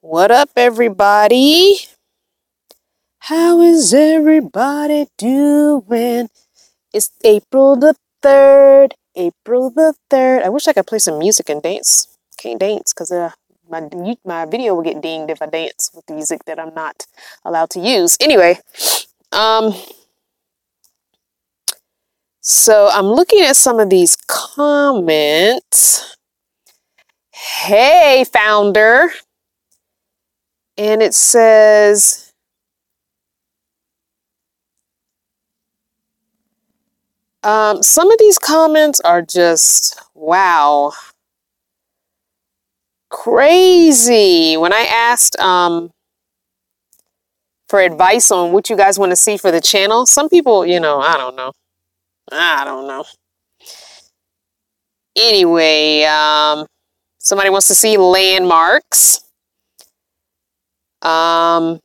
What up, everybody? How is everybody doing? It's April the 3rd. April the 3rd. I wish I could play some music and dance. Can't dance because my video will get dinged if I dance with music that I'm not allowed to use. Anyway, so I'm looking at some of these comments. Hey, founder. And it says, some of these comments are just, wow, crazy. When I asked for advice on what you guys want to see for the channel, some people, I don't know. Anyway, somebody wants to see landmarks. I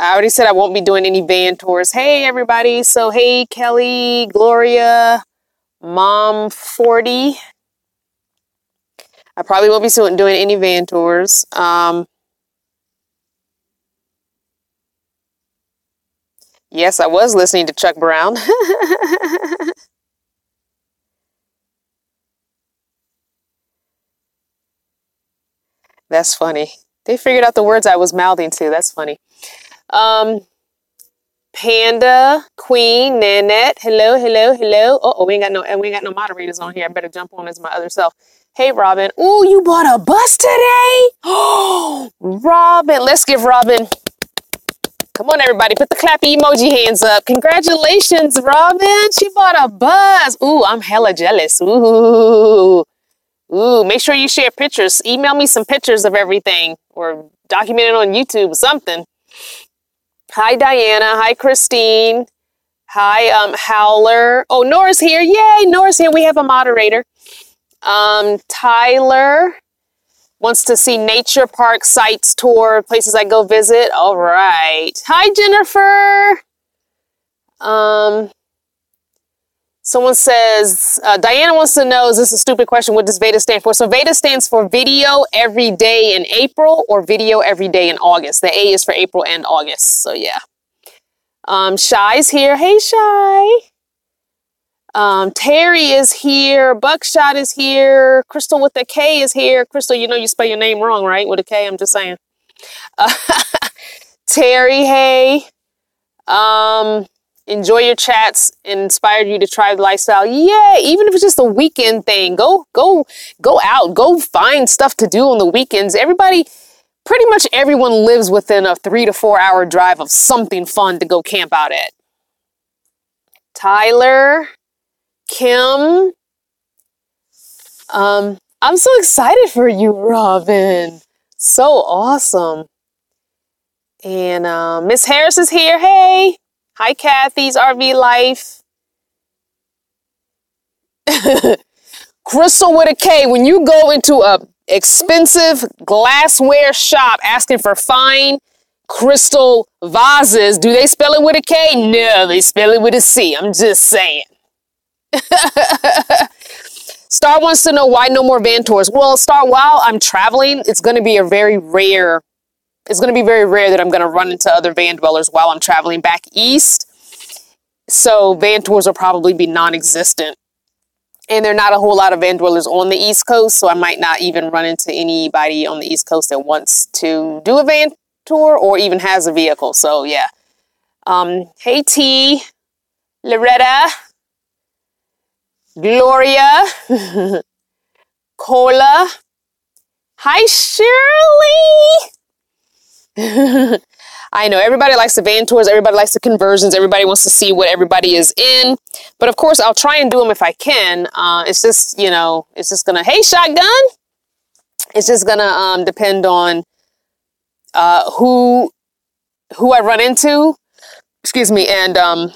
already said I won't be doing any van tours. Hey, everybody. So, hey, Kelly, Gloria, Mom 40. I probably won't be doing any van tours. Yes, I was listening to Chuck Brown. That's funny. They figured out the words I was mouthing to. That's funny. Panda, Queen, Nanette. Hello. Oh, we ain't got no moderators on here. I better jump on as my other self. Hey, Robin. Ooh, you bought a bus today? Oh, Robin. Let's give Robin. Come on, everybody. Put the clappy emoji hands up. Congratulations, Robin. She bought a bus. Ooh, I'm hella jealous. Ooh, make sure you share pictures. Email me some pictures of everything or document it on YouTube or something. Hi, Diana. Hi, Christine. Hi, Howler. Oh, Nora's here. Yay, Nora's here. We have a moderator. Tyler wants to see nature park sites tour, places I go visit. All right. Hi, Jennifer. Someone says, Diana wants to know, is this a stupid question? What does Veda stand for? So Veda stands for video every day in April or video every day in August. The A is for April and August. So yeah. Shy's here. Hey, Shy. Terry is here. Buckshot is here. Crystal with a K is here. Crystal, you spell your name wrong, right? With a K, I'm just saying. Terry, hey. Enjoy your chats, inspired you to try the lifestyle. Yeah, even if it's just a weekend thing, go out, go find stuff to do on the weekends. Pretty much everyone lives within a 3 to 4 hour drive of something fun to go camp out at. Tyler, Kim, I'm so excited for you, Robin. So awesome. And Miss Harris is here. Hey. Hi, Kathy's RV Life. Crystal with a K. When you go into a expensive glassware shop asking for fine crystal vases, do they spell it with a K? No, they spell it with a C. I'm just saying. Star wants to know why no more van tours. Well, Star, while I'm traveling, it's going to be very rare that I'm going to run into other van dwellers while I'm traveling back east. So van tours will probably be non-existent. And there are not a whole lot of van dwellers on the East Coast, so I might not even run into anybody on the East Coast that wants to do a van tour or even has a vehicle. So yeah. Hey T, Loretta, Gloria, Cola. Hi Shirley. I know everybody likes the van tours, everybody likes the conversions, everybody wants to see what everybody is in. But of course, I'll try and do them if I can. It's just gonna, hey, Shotgun. It's just gonna depend on who I run into. Excuse me, and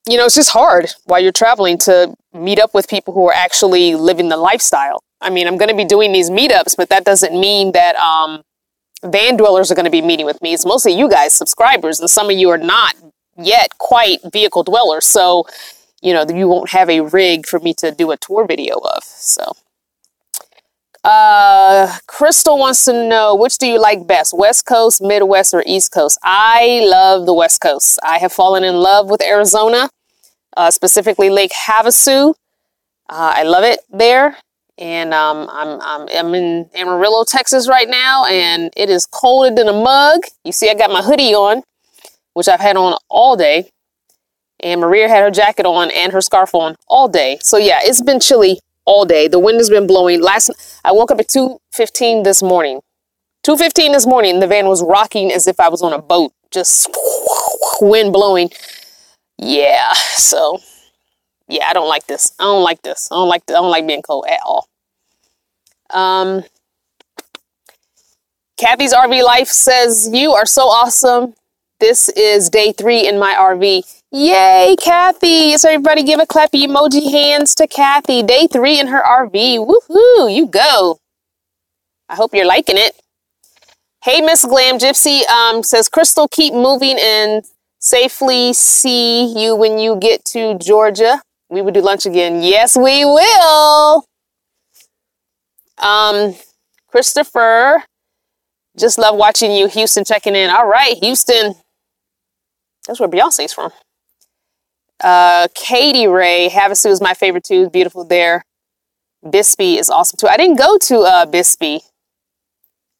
it's just hard while you're traveling to meet up with people who are actually living the lifestyle. I mean, I'm gonna be doing these meetups, but that doesn't mean that van dwellers are going to be meeting with me. It's mostly you guys, subscribers, and some of you are not yet quite vehicle dwellers. So, you won't have a rig for me to do a tour video of. So, Crystal wants to know, which do you like best, West Coast, Midwest, or East Coast? I love the West Coast. I have fallen in love with Arizona, specifically Lake Havasu. I love it there. And I'm in Amarillo, Texas right now, and it is colder than a mug. You see, I got my hoodie on, which I've had on all day. And Maria had her jacket on and her scarf on all day. So yeah, it's been chilly all day. The wind has been blowing. I woke up at 2:15 this morning. 2:15 this morning, the van was rocking as if I was on a boat. Just wind blowing. Yeah, so yeah, I don't like this. I don't like being cold at all. Kathy's RV Life says, you are so awesome. This is day 3 in my RV. Yay, Kathy. So everybody give a clappy emoji hands to Kathy. Day 3 in her RV. Woohoo, you go. I hope you're liking it. Hey, Miss Glam Gypsy says, Crystal, keep moving and safely see you when you get to Georgia. We would do lunch again. Yes, we will. Christopher, just love watching you. Houston checking in. All right, Houston. That's where Beyonce's from. Katie Ray, Havasu is my favorite too. Beautiful there. Bisbee is awesome too. I didn't go to Bisbee.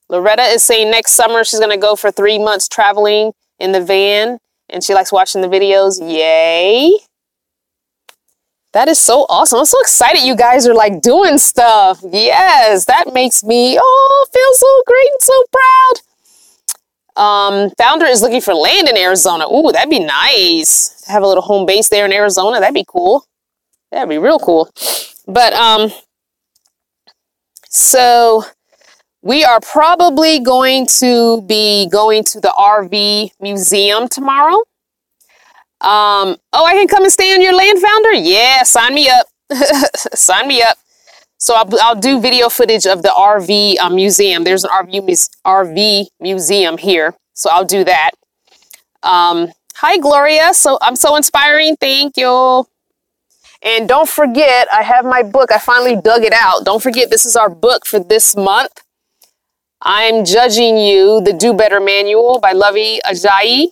Loretta is saying next summer she's going to go for 3 months traveling in the van, and she likes watching the videos. Yay. That is so awesome. I'm so excited you guys are like doing stuff. Yes, that makes me feel so great and so proud. Founder is looking for land in Arizona. Ooh, that'd be nice. Have a little home base there in Arizona. That'd be cool. That'd be real cool. But so we are probably going to be going to the RV museum tomorrow. I can come and stay on your land, Founder? Yeah, sign me up. Sign me up. So I'll do video footage of the RV museum. There's an RV museum here. So I'll do that. Hi, Gloria. So I'm so inspiring. Thank you. And don't forget, I have my book. I finally dug it out. Don't forget, this is our book for this month. I'm Judging You, the Do Better Manual by Lovey Ajayi.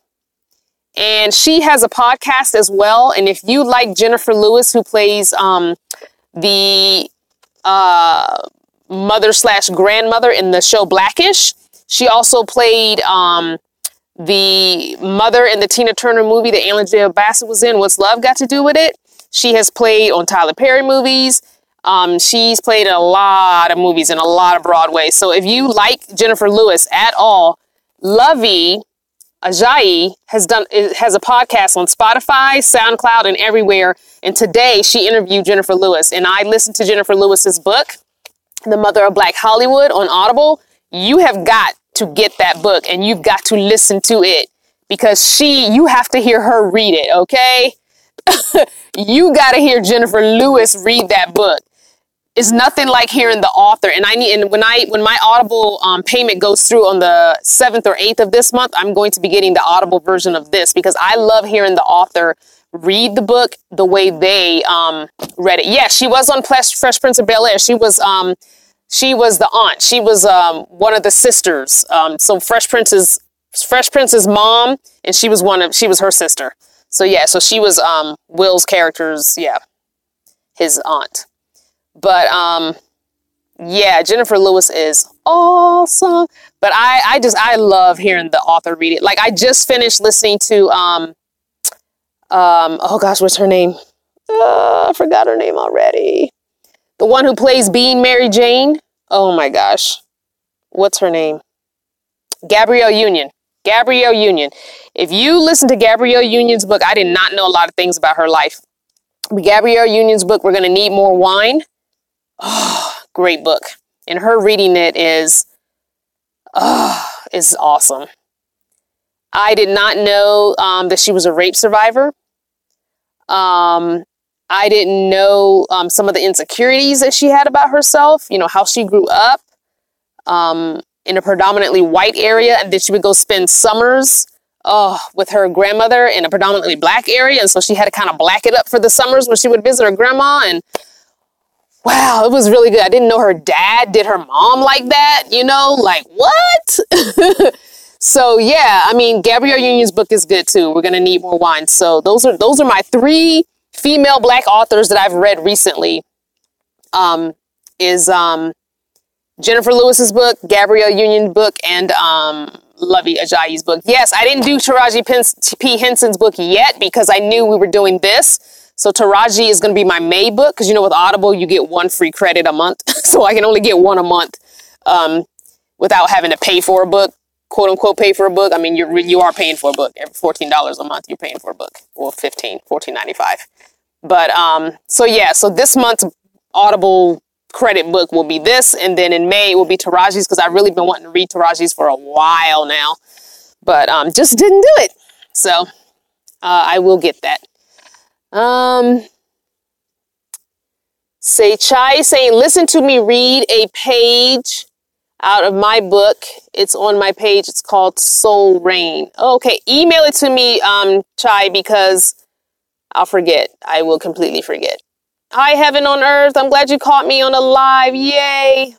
And she has a podcast as well. And if you like Jennifer Lewis, who plays the mother/grandmother in the show Blackish, she also played the mother in the Tina Turner movie that Angela J. Bassett was in. What's Love Got to Do with It? She has played on Tyler Perry movies. She's played in a lot of movies and a lot of Broadway. So if you like Jennifer Lewis at all, Lovey Ajayi has a podcast on Spotify, SoundCloud, and everywhere. And today she interviewed Jennifer Lewis, and I listened to Jennifer Lewis's book, The Mother of Black Hollywood, on Audible. You have got to get that book, and you've got to listen to it because you have to hear her read it. Okay, you got to hear Jennifer Lewis read that book. It's nothing like hearing the author. And when my Audible payment goes through on the 7th or 8th of this month, I'm going to be getting the Audible version of this because I love hearing the author read the book the way they read it. Yeah, she was on Fresh Prince of Bel-Air. She was the aunt. She was one of the sisters. So Fresh Prince's mom, and she was her sister. So yeah, so she was Will's character's, his aunt. But, yeah, Jennifer Lewis is awesome. But I love hearing the author read it. Like, I just finished listening to, oh gosh, what's her name? I forgot her name already. The one who plays Being Mary Jane. Oh my gosh. What's her name? Gabrielle Union. Gabrielle Union. If you listen to Gabrielle Union's book, I did not know a lot of things about her life. But Gabrielle Union's book, We're Gonna Need More Wine. Oh, great book. And her reading it is awesome. I did not know that she was a rape survivor. I didn't know some of the insecurities that she had about herself, how she grew up in a predominantly white area, and then she would go spend summers with her grandmother in a predominantly black area, and so she had to kind of black it up for the summers when she would visit her grandma. And wow, it was really good. I didn't know her dad did her mom like that, you know, like what? So yeah, I mean, Gabrielle Union's book is good too. We're gonna need more wine. So those are my 3 female Black authors that I've read recently. Jennifer Lewis's book, Gabrielle Union's book, and Lovey Ajayi's book. Yes, I didn't do Taraji P. Henson's book yet because I knew we were doing this. So Taraji is going to be my May book because, you know, with Audible, you get 1 free credit a month. So I can only get 1 a month without having to pay for a book, quote unquote, pay for a book. I mean, you are paying for a book. Every $14 a month, you're paying for a book, or $14.95. But so yeah, so this month's Audible credit book will be this, and then in May it will be Taraji's because I've really been wanting to read Taraji's for a while now, but just didn't do it. So I will get that. Say Chai saying, listen to me read a page out of my book. It's on my page. It's called Soul Rain. Okay, email it to me, Chai, because I'll forget. I will completely forget. Hi, Heaven on Earth. I'm glad you caught me on a live. Yay.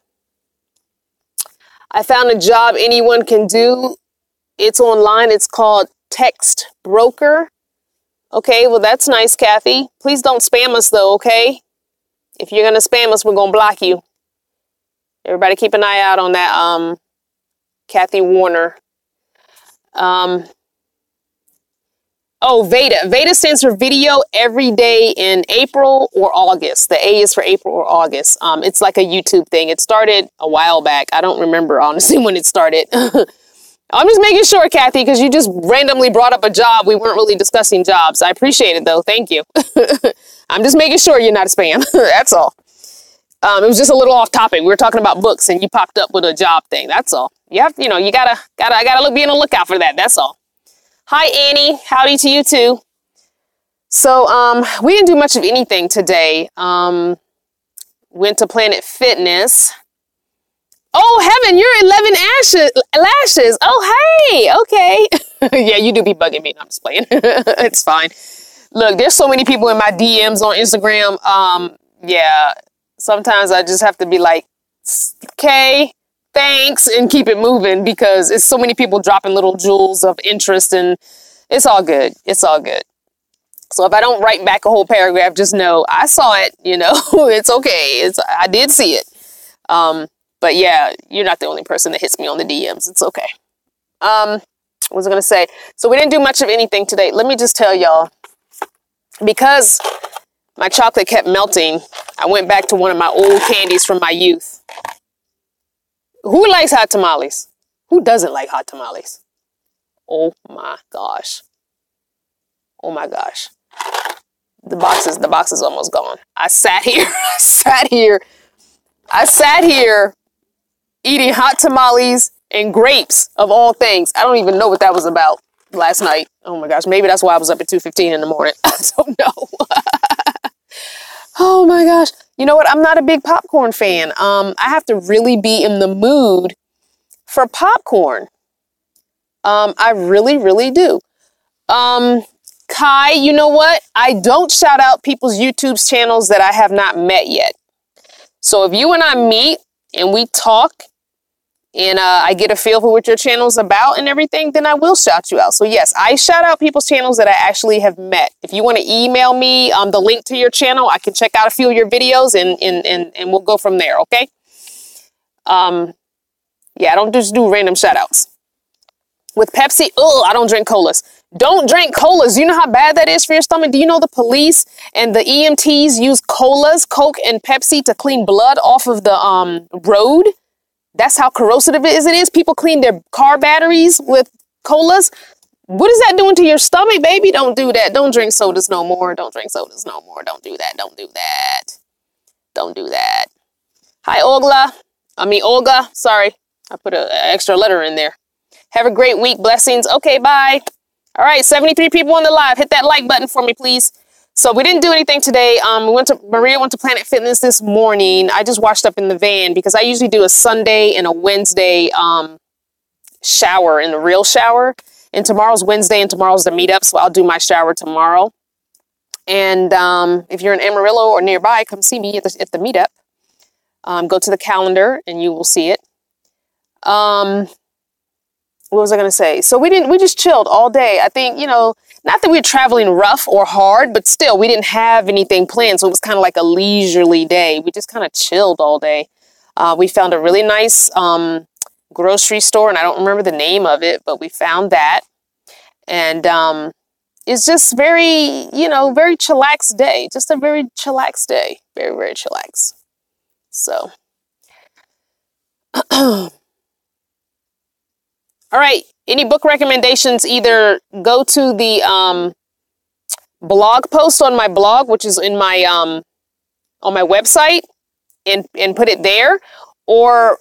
I found a job anyone can do. It's online. It's called Text Broker. Okay, well, that's nice, Kathy. Please don't spam us, though, okay? If you're going to spam us, we're going to block you. Everybody keep an eye out on that, Kathy Warner. Oh, Veda. Veda stands for video every day in April or August. The A is for April or August. It's like a YouTube thing. It started a while back. I don't remember, honestly, when it started. I'm just making sure, Kathy, because you just randomly brought up a job. We weren't really discussing jobs. I appreciate it, though. Thank you. I'm just making sure you're not a spam. That's all. It was just a little off topic. We were talking about books, and you popped up with a job thing. That's all. You have, you gotta be on the lookout for that. That's all. Hi, Annie. Howdy to you, too. So, we didn't do much of anything today. Went to Planet Fitness. Oh, Heaven, you're 11 lashes. Oh, hey. Okay. Yeah, you do be bugging me. I'm just playing. It's fine. Look, there's so many people in my DMs on Instagram. Yeah, sometimes I just have to be like, okay, thanks, and keep it moving because it's so many people dropping little jewels of interest, and it's all good. It's all good. So if I don't write back a whole paragraph, just know I saw it, it's okay. I did see it. But yeah, you're not the only person that hits me on the DMs. It's okay. What was I going to say? So we didn't do much of anything today. Let me just tell y'all, because my chocolate kept melting, I went back to one of my old candies from my youth. Who likes hot tamales? Who doesn't like hot tamales? Oh my gosh. Oh my gosh. The box is almost gone. I sat here eating hot tamales and grapes of all things. I don't even know what that was about last night. Oh my gosh. Maybe that's why I was up at 2:15 in the morning. I don't know. Oh my gosh. You know what? I'm not a big popcorn fan. I have to really be in the mood for popcorn. I really, really do. Kai, you know what? I don't shout out people's YouTube channels that I have not met yet. So if you and I meet and we talk and I get a feel for what your channel's about and everything, then I will shout you out. So yes, I shout out people's channels that I actually have met. If you want to email me the link to your channel, I can check out a few of your videos and we'll go from there, okay? Yeah, I don't just do random shout outs. With Pepsi, I don't drink colas. Don't drink colas. You know how bad that is for your stomach? Do you know the police and the EMTs use colas, Coke, and Pepsi to clean blood off of the road? That's how corrosive it is. People clean their car batteries with colas. What is that doing to your stomach, baby? Don't do that. Don't drink sodas no more. Don't drink sodas no more. Don't do that. Don't do that. Don't do that. Hi, Olga. Sorry. I put an extra letter in there. Have a great week. Blessings. Okay, bye. All right, 73 people on the live. Hit that like button for me, please. So we didn't do anything today. Maria went to Planet Fitness this morning. I just washed up in the van because I usually do a Sunday and a Wednesday shower in the real shower. And tomorrow's Wednesday and tomorrow's the meetup, so I'll do my shower tomorrow. And if you're in Amarillo or nearby, come see me at the meetup. Go to the calendar and you will see it. What was I going to say? So we just chilled all day. I think, not that we were traveling rough or hard, but still we didn't have anything planned. So it was kind of like a leisurely day. We just kind of chilled all day. We found a really nice grocery store, and I don't remember the name of it, but we found that. And it's just very, very chillaxed day. Just a very chillaxed day. Very, very chillaxed. So. All right. Any book recommendations? Either go to the blog post on my blog, which is in my on my website, and put it there, or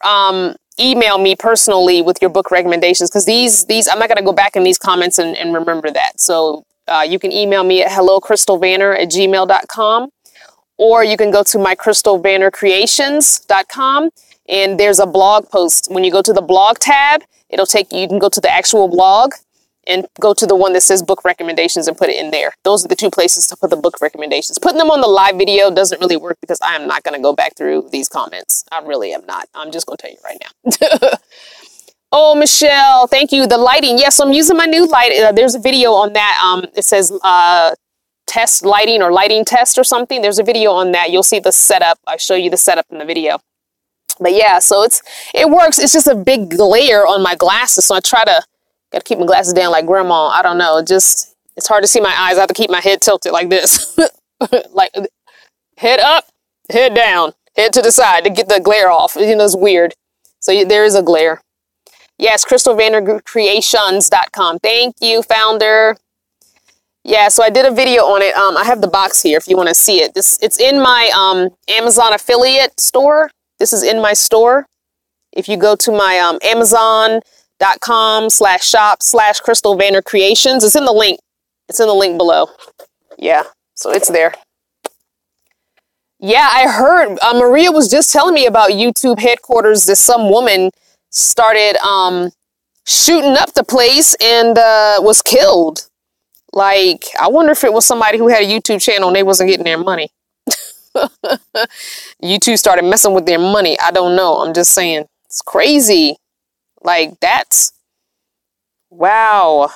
email me personally with your book recommendations, because these I'm not going to go back in these comments and remember that. So you can email me at hellocrystalvanner@gmail.com, or you can go to mycrystalvannercreations.com, and there's a blog post. When you go to the blog tab, it'll take you. You can go to the actual blog and go to the one that says book recommendations and put it in there. Those are the two places to put the book recommendations. Putting them on the live video doesn't really work because I am not going to go back through these comments. I really am not. I'm just going to tell you right now. Oh, Michelle, thank you. The lighting. Yes, I'm using my new light. There's a video on that. It says test lighting or lighting test or something. There's a video on that. You'll see the setup. I show you the setup in the video. But yeah, so it works. It's just a big glare on my glasses. So I gotta keep my glasses down like grandma. I don't know. It's hard to see my eyes. I have to keep my head tilted like this. Like head up, head down, head to the side to get the glare off. It's weird. So there is a glare. Yes, crystalvannercreations.com. Thank you, founder. Yeah, so I did a video on it. I have the box here if you want to see it. It's in my Amazon affiliate store. This is in my store. If you go to my amazon.com/shop/crystalvannercreations, it's in the link. It's in the link below. Yeah, so it's there. Yeah, I heard Maria was just telling me about YouTube headquarters that some woman started shooting up the place and was killed. Like, I wonder if it was somebody who had a YouTube channel and they wasn't getting their money. YouTube started messing with their money. I don't know. I'm just saying. It's crazy. Like, wow.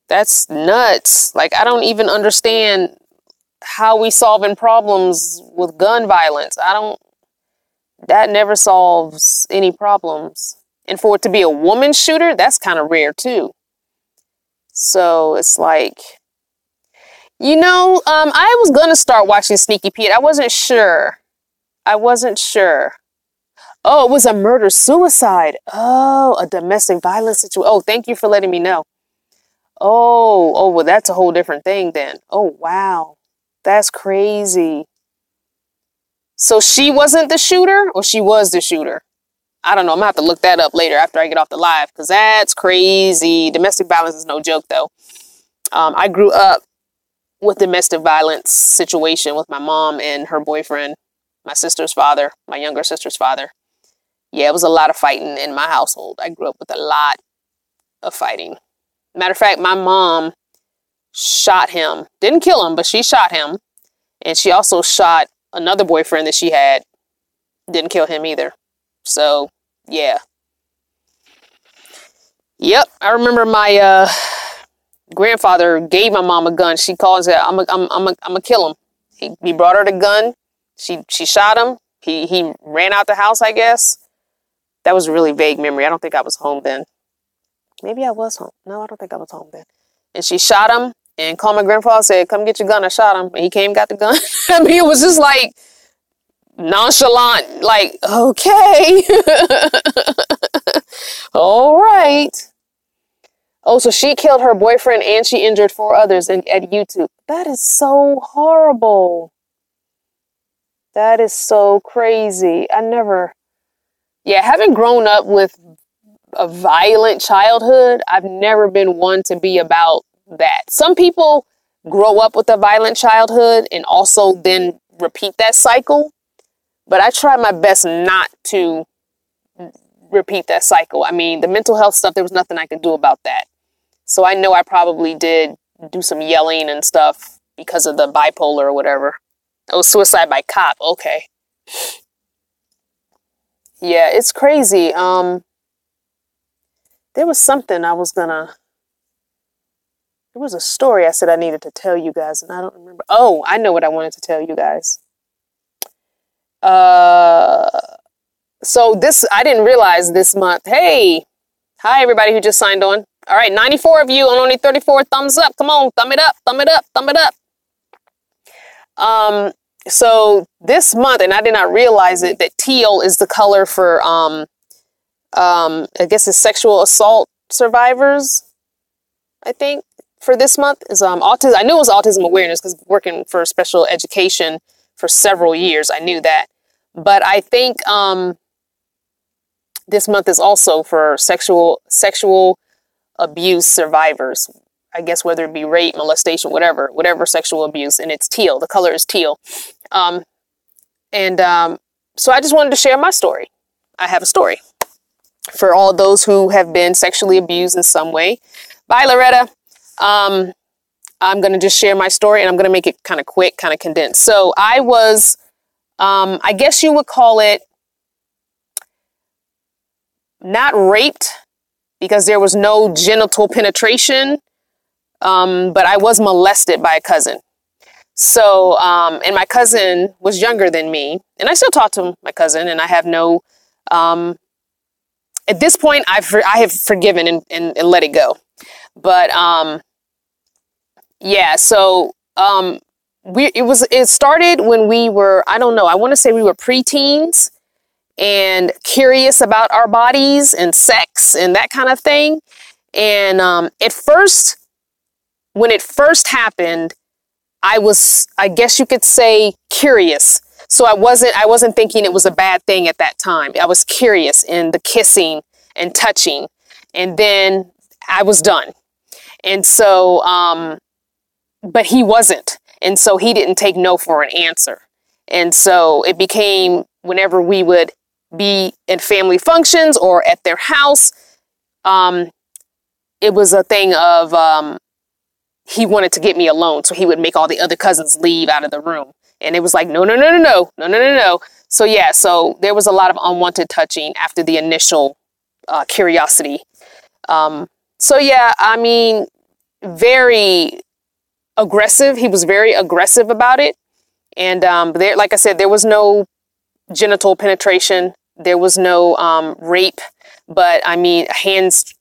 That's nuts. Like, I don't even understand how we solving problems with gun violence. That never solves any problems. And for it to be a woman shooter, that's kind of rare too. So it's like, I was going to start watching Sneaky Pete. I wasn't sure. Oh, it was a murder-suicide. Oh, a domestic violence situation. Oh, thank you for letting me know. Oh, well, that's a whole different thing then. Oh, wow. That's crazy. So she wasn't the shooter, or she was the shooter? I don't know. I'm going to have to look that up later after I get off the live, because that's crazy. Domestic violence is no joke, though. I grew up with domestic violence situation with my mom and her boyfriend, my sister's father, my younger sister's father. Yeah, it was a lot of fighting in my household. I grew up with a lot of fighting. Matter of fact, my mom shot him. Didn't kill him, but she shot him. And she also shot another boyfriend that she had. Didn't kill him either. So, yeah. Yep, I remember my grandfather gave my mom a gun. She calls it, I'm gonna kill him. He brought her the gun. She shot him. He ran out the house, I guess. That was a really vague memory. I don't think I was home then. Maybe I was home. No, I don't think I was home then. And she shot him and called my grandfather, said, come get your gun. I shot him. And he came, got the gun. I mean, it was just like nonchalant, like, okay. All right. Oh, so she killed her boyfriend and she injured 4 others at YouTube. That is so horrible. That is so crazy. Having grown up with a violent childhood, I've never been one to be about that. Some people grow up with a violent childhood and also then repeat that cycle. But I try my best not to repeat that cycle. I mean, the mental health stuff, there was nothing I could do about that. So I know I probably did do some yelling and stuff because of the bipolar or whatever. Oh, suicide by cop. Okay. Yeah, it's crazy. There was something there was a story I said I needed to tell you guys, and I don't remember. Oh, I know what I wanted to tell you guys. So I didn't realize this month. Hey, hi everybody who just signed on. All right, 94 of you and only 34 thumbs up. Come on, thumb it up, thumb it up, thumb it up. So this month, and I did not realize it, that teal is the color for, I guess it's sexual assault survivors, I think, for this month is, autism. I knew it was autism awareness because working for special education for several years, I knew that. But I think, this month is also for sexual abuse survivors. I guess whether it be rape, molestation, whatever sexual abuse, and it's teal. The color is teal. So I just wanted to share my story. I have a story for all those who have been sexually abused in some way. Bye, Loretta. I'm going to just share my story, and I'm going to make it kind of quick, kind of condensed. So I was, I guess you would call it not raped because there was no genital penetration, but I was molested by a cousin. So, and my cousin was younger than me, and I still talk to my cousin, and I have no, at this point, I have forgiven and let it go. But, yeah, so, it started when we were, I don't know, I want to say we were preteens and curious about our bodies and sex and that kind of thing. And, at first, when it first happened, I was, I guess you could say, curious. So I wasn't thinking it was a bad thing at that time. I was curious in the kissing and touching, and then I was done. And so, but he wasn't. And so he didn't take no for an answer. And so it became whenever we would be in family functions or at their house, it was a thing of, he wanted to get me alone. So he would make all the other cousins leave out of the room. And it was like, no. So yeah, so there was a lot of unwanted touching after the initial curiosity. So yeah, I mean, very aggressive. He was very aggressive about it. And there, like I said, there was no genital penetration. There was no rape. But I mean,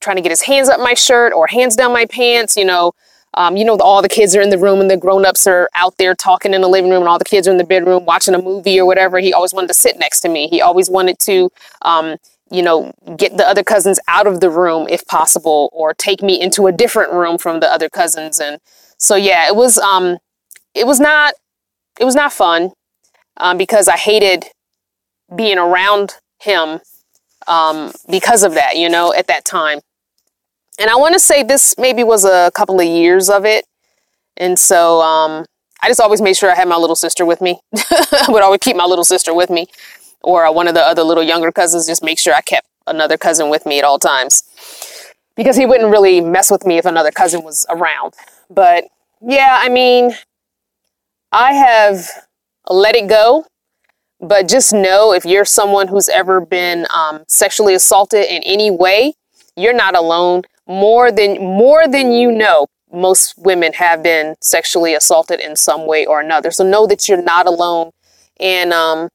trying to get his hands up my shirt or hands down my pants, all the kids are in the room and the grown-ups are out there talking in the living room and all the kids are in the bedroom watching a movie or whatever. He always wanted to sit next to me. He always wanted to, get the other cousins out of the room if possible, or take me into a different room from the other cousins. And so, yeah, it was not fun, because I hated being around him, because of that, at that time. And I want to say this maybe was a couple of years of it. And so I just always made sure I had my little sister with me. I would always keep my little sister with me, or one of the other little younger cousins, just make sure I kept another cousin with me at all times, because he wouldn't really mess with me if another cousin was around. But yeah, I mean, I have let it go. But just know, if you're someone who's ever been sexually assaulted in any way, you're not alone. More than you know, most women have been sexually assaulted in some way or another. So know that you're not alone, and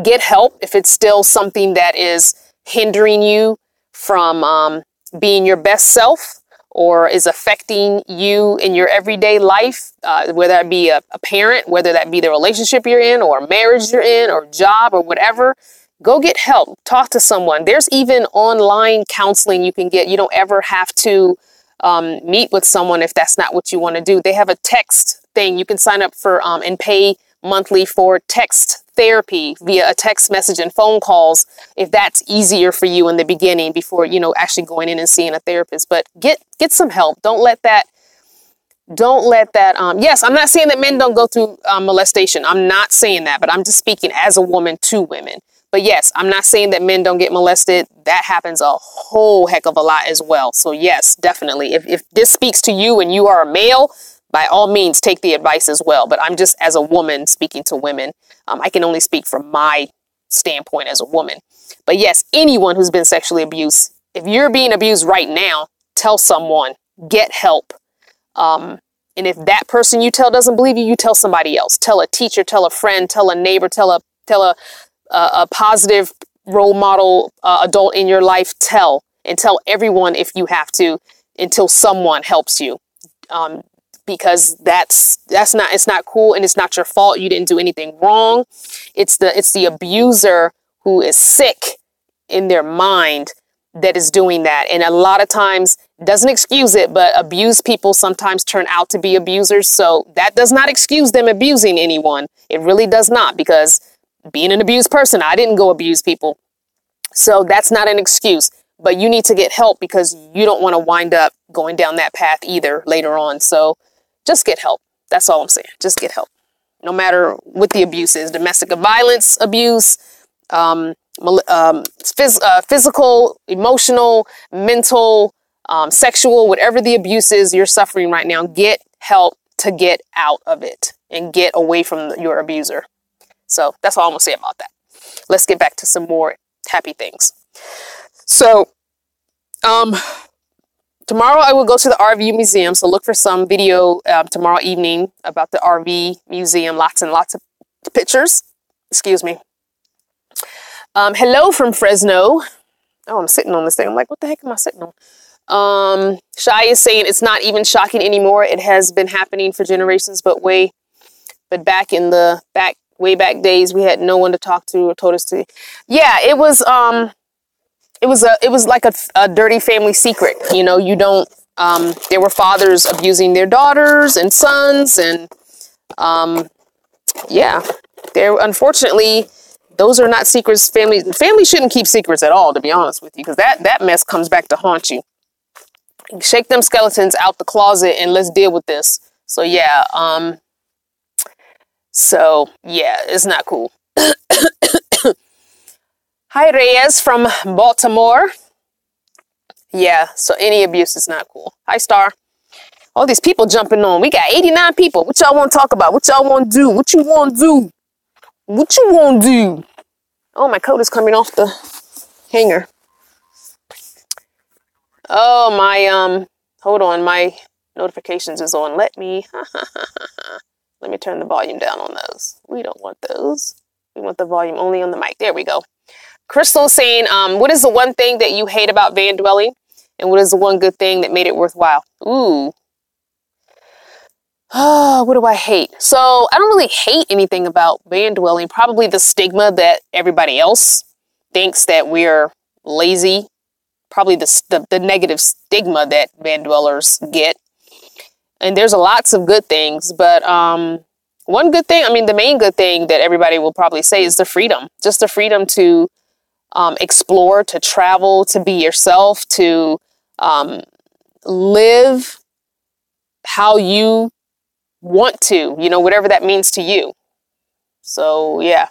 get help if it's still something that is hindering you from being your best self, or is affecting you in your everyday life, whether that be a parent, whether that be the relationship you're in, or a marriage you're in, or job, or whatever. Go get help. Talk to someone. There's even online counseling you can get. You don't ever have to meet with someone if that's not what you want to do. They have a text thing. You can sign up for and pay monthly for text therapy via a text message and phone calls, if that's easier for you in the beginning before, actually going in and seeing a therapist. But get some help. Don't let that, yes, I'm not saying that men don't go through molestation. I'm not saying that, but I'm just speaking as a woman to women. But yes, I'm not saying that men don't get molested. That happens a whole heck of a lot as well. So yes, definitely. If this speaks to you and you are a male, by all means, take the advice as well. But I'm just, as a woman, speaking to women. I can only speak from my standpoint as a woman. But yes, anyone who's been sexually abused, if you're being abused right now, tell someone, get help. And if that person you tell doesn't believe you, you tell somebody else. Tell a teacher, tell a friend, tell a neighbor, tell a positive role model adult in your life. Tell everyone if you have to, until someone helps you. Because it's not cool, and it's not your fault. You didn't do anything wrong. It's the abuser who is sick in their mind that is doing that. And a lot of times, doesn't excuse it, but abused people sometimes turn out to be abusers. So that does not excuse them abusing anyone. It really does not, because being an abused person, I didn't go abuse people. So that's not an excuse. But you need to get help, because you don't want to wind up going down that path either later on. So just get help. That's all I'm saying. Just get help. No matter what the abuse is, domestic violence abuse, physical, emotional, mental, sexual, whatever the abuse is you're suffering right now, get help to get out of it and get away from your abuser. So that's all I'm going to say about that. Let's get back to some more happy things. So, tomorrow I will go to the RV museum. So look for some video tomorrow evening about the RV museum. Lots and lots of pictures. Excuse me. Hello from Fresno. Oh, I'm sitting on this thing. I'm like, what the heck am I sitting on? Shai is saying it's not even shocking anymore. It has been happening for generations, but back in the way back days, we had no one to talk to or told us to. Yeah, it was like a dirty family secret. You know, there were fathers abusing their daughters and sons, and unfortunately, those are not secrets. Family shouldn't keep secrets at all, to be honest with you, because that mess comes back to haunt you. Shake them skeletons out the closet and let's deal with this. So yeah, it's not cool. Hi, Reyes from Baltimore. Yeah, so any abuse is not cool. Hi, Star. All these people jumping on. We got 89 people. What y'all want to talk about? What y'all want to do? What you want to do? What you want to do? Oh, my coat is coming off the hanger. Oh, hold on. My notifications is on. Let me turn the volume down on those. We don't want those. We want the volume only on the mic. There we go. Crystal saying, what is the one thing that you hate about van dwelling? And what is the one good thing that made it worthwhile? Ooh. Oh, what do I hate? So I don't really hate anything about van dwelling. Probably the stigma that everybody else thinks that we're lazy. Probably the negative stigma that van dwellers get. And there's lots of good things, but one good thing, the main good thing that everybody will probably say is the freedom. Just the freedom to explore, to travel, to be yourself, to live how you want to, whatever that means to you. So, yeah.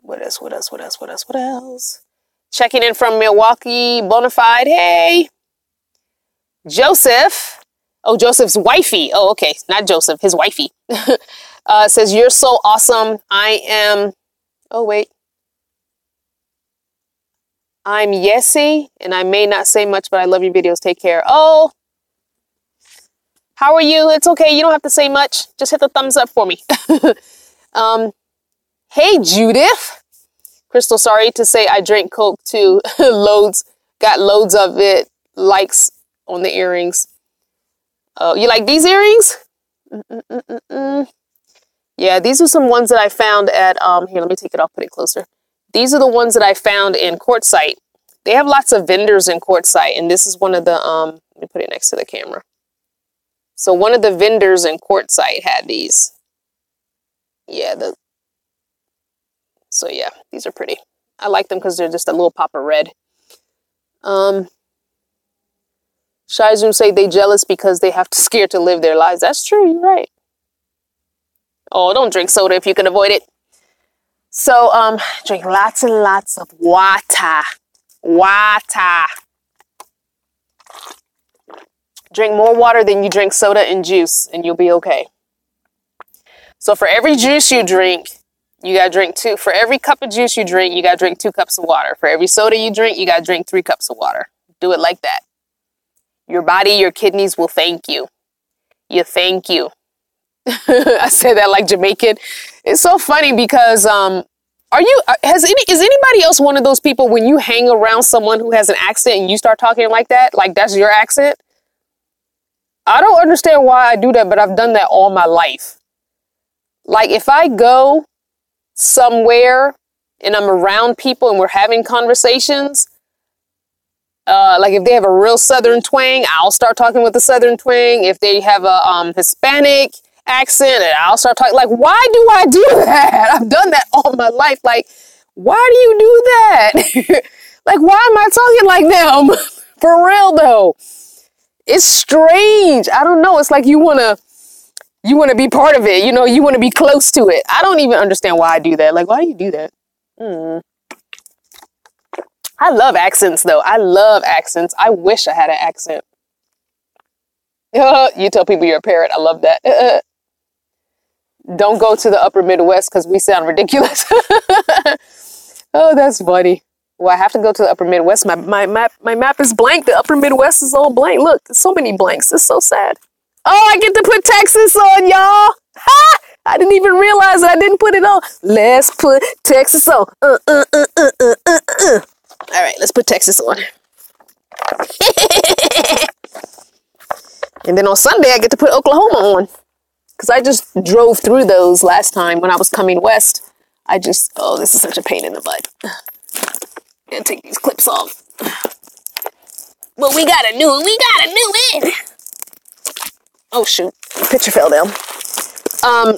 What else? Checking in from Milwaukee, Bonafide. Hey, Joseph. Oh, Joseph's wifey. Oh, okay. Not Joseph, his wifey. Says, you're so awesome. I'm Yessie, and I may not say much, but I love your videos. Take care. Oh, how are you? It's okay. You don't have to say much. Just hit the thumbs up for me. Hey, Judith. Crystal, sorry to say I drank Coke too. Got loads of it. Likes on the earrings. Oh, you like these earrings? Yeah, these are some ones that I found at, here, let me take it off, put it closer. These are the ones that I found in Quartzsite. They have lots of vendors in Quartzsite, and this is one of the, let me put it next to the camera. So one of the vendors in Quartzsite had these. Yeah, so yeah, these are pretty. I like them because they're just a little pop of red. Shai Zoom say they jealous because they have to scared to live their lives. That's true, you're right. Oh, don't drink soda if you can avoid it. So, drink lots and lots of water. Water. Drink more water than you drink soda and juice, and you'll be okay. So for every juice you drink, you gotta drink 2. For every cup of juice you drink, you gotta drink 2 cups of water. For every soda you drink, you gotta drink 3 cups of water. Do it like that. Your body, your kidneys will thank you. You thank you. I say that like Jamaican. It's so funny because, is anybody else one of those people when you hang around someone who has an accent and you start talking like that? Like that's your accent? I don't understand why I do that, but I've done that all my life. Like if I go somewhere and I'm around people and we're having conversations, like if they have a real Southern twang, I'll start talking with a Southern twang. If they have a Hispanic accent, I'll start talking. Like, why do I do that? I've done that all my life. Like, why do you do that? Like, why am I talking like them? For real though. It's strange. I don't know. It's like you want to be part of it. You know, you want to be close to it. I don't even understand why I do that. Like, why do you do that? I love accents, though. I love accents. I wish I had an accent. You tell people you're a parrot. I love that. Don't go to the upper Midwest because we sound ridiculous. Oh, that's funny. Well, I have to go to the upper Midwest. My map is blank. The upper Midwest is all blank. Look, so many blanks. It's so sad. Oh, I get to put Texas on, y'all. Ha! I didn't even realize that I didn't put it on. Let's put Texas on. All right, let's put Texas on. And then on Sunday, I get to put Oklahoma on. Because I just drove through those last time when I was coming west. Oh, this is such a pain in the butt. Gonna take these clips off. But we gotta do it. Oh shoot, the picture fell down.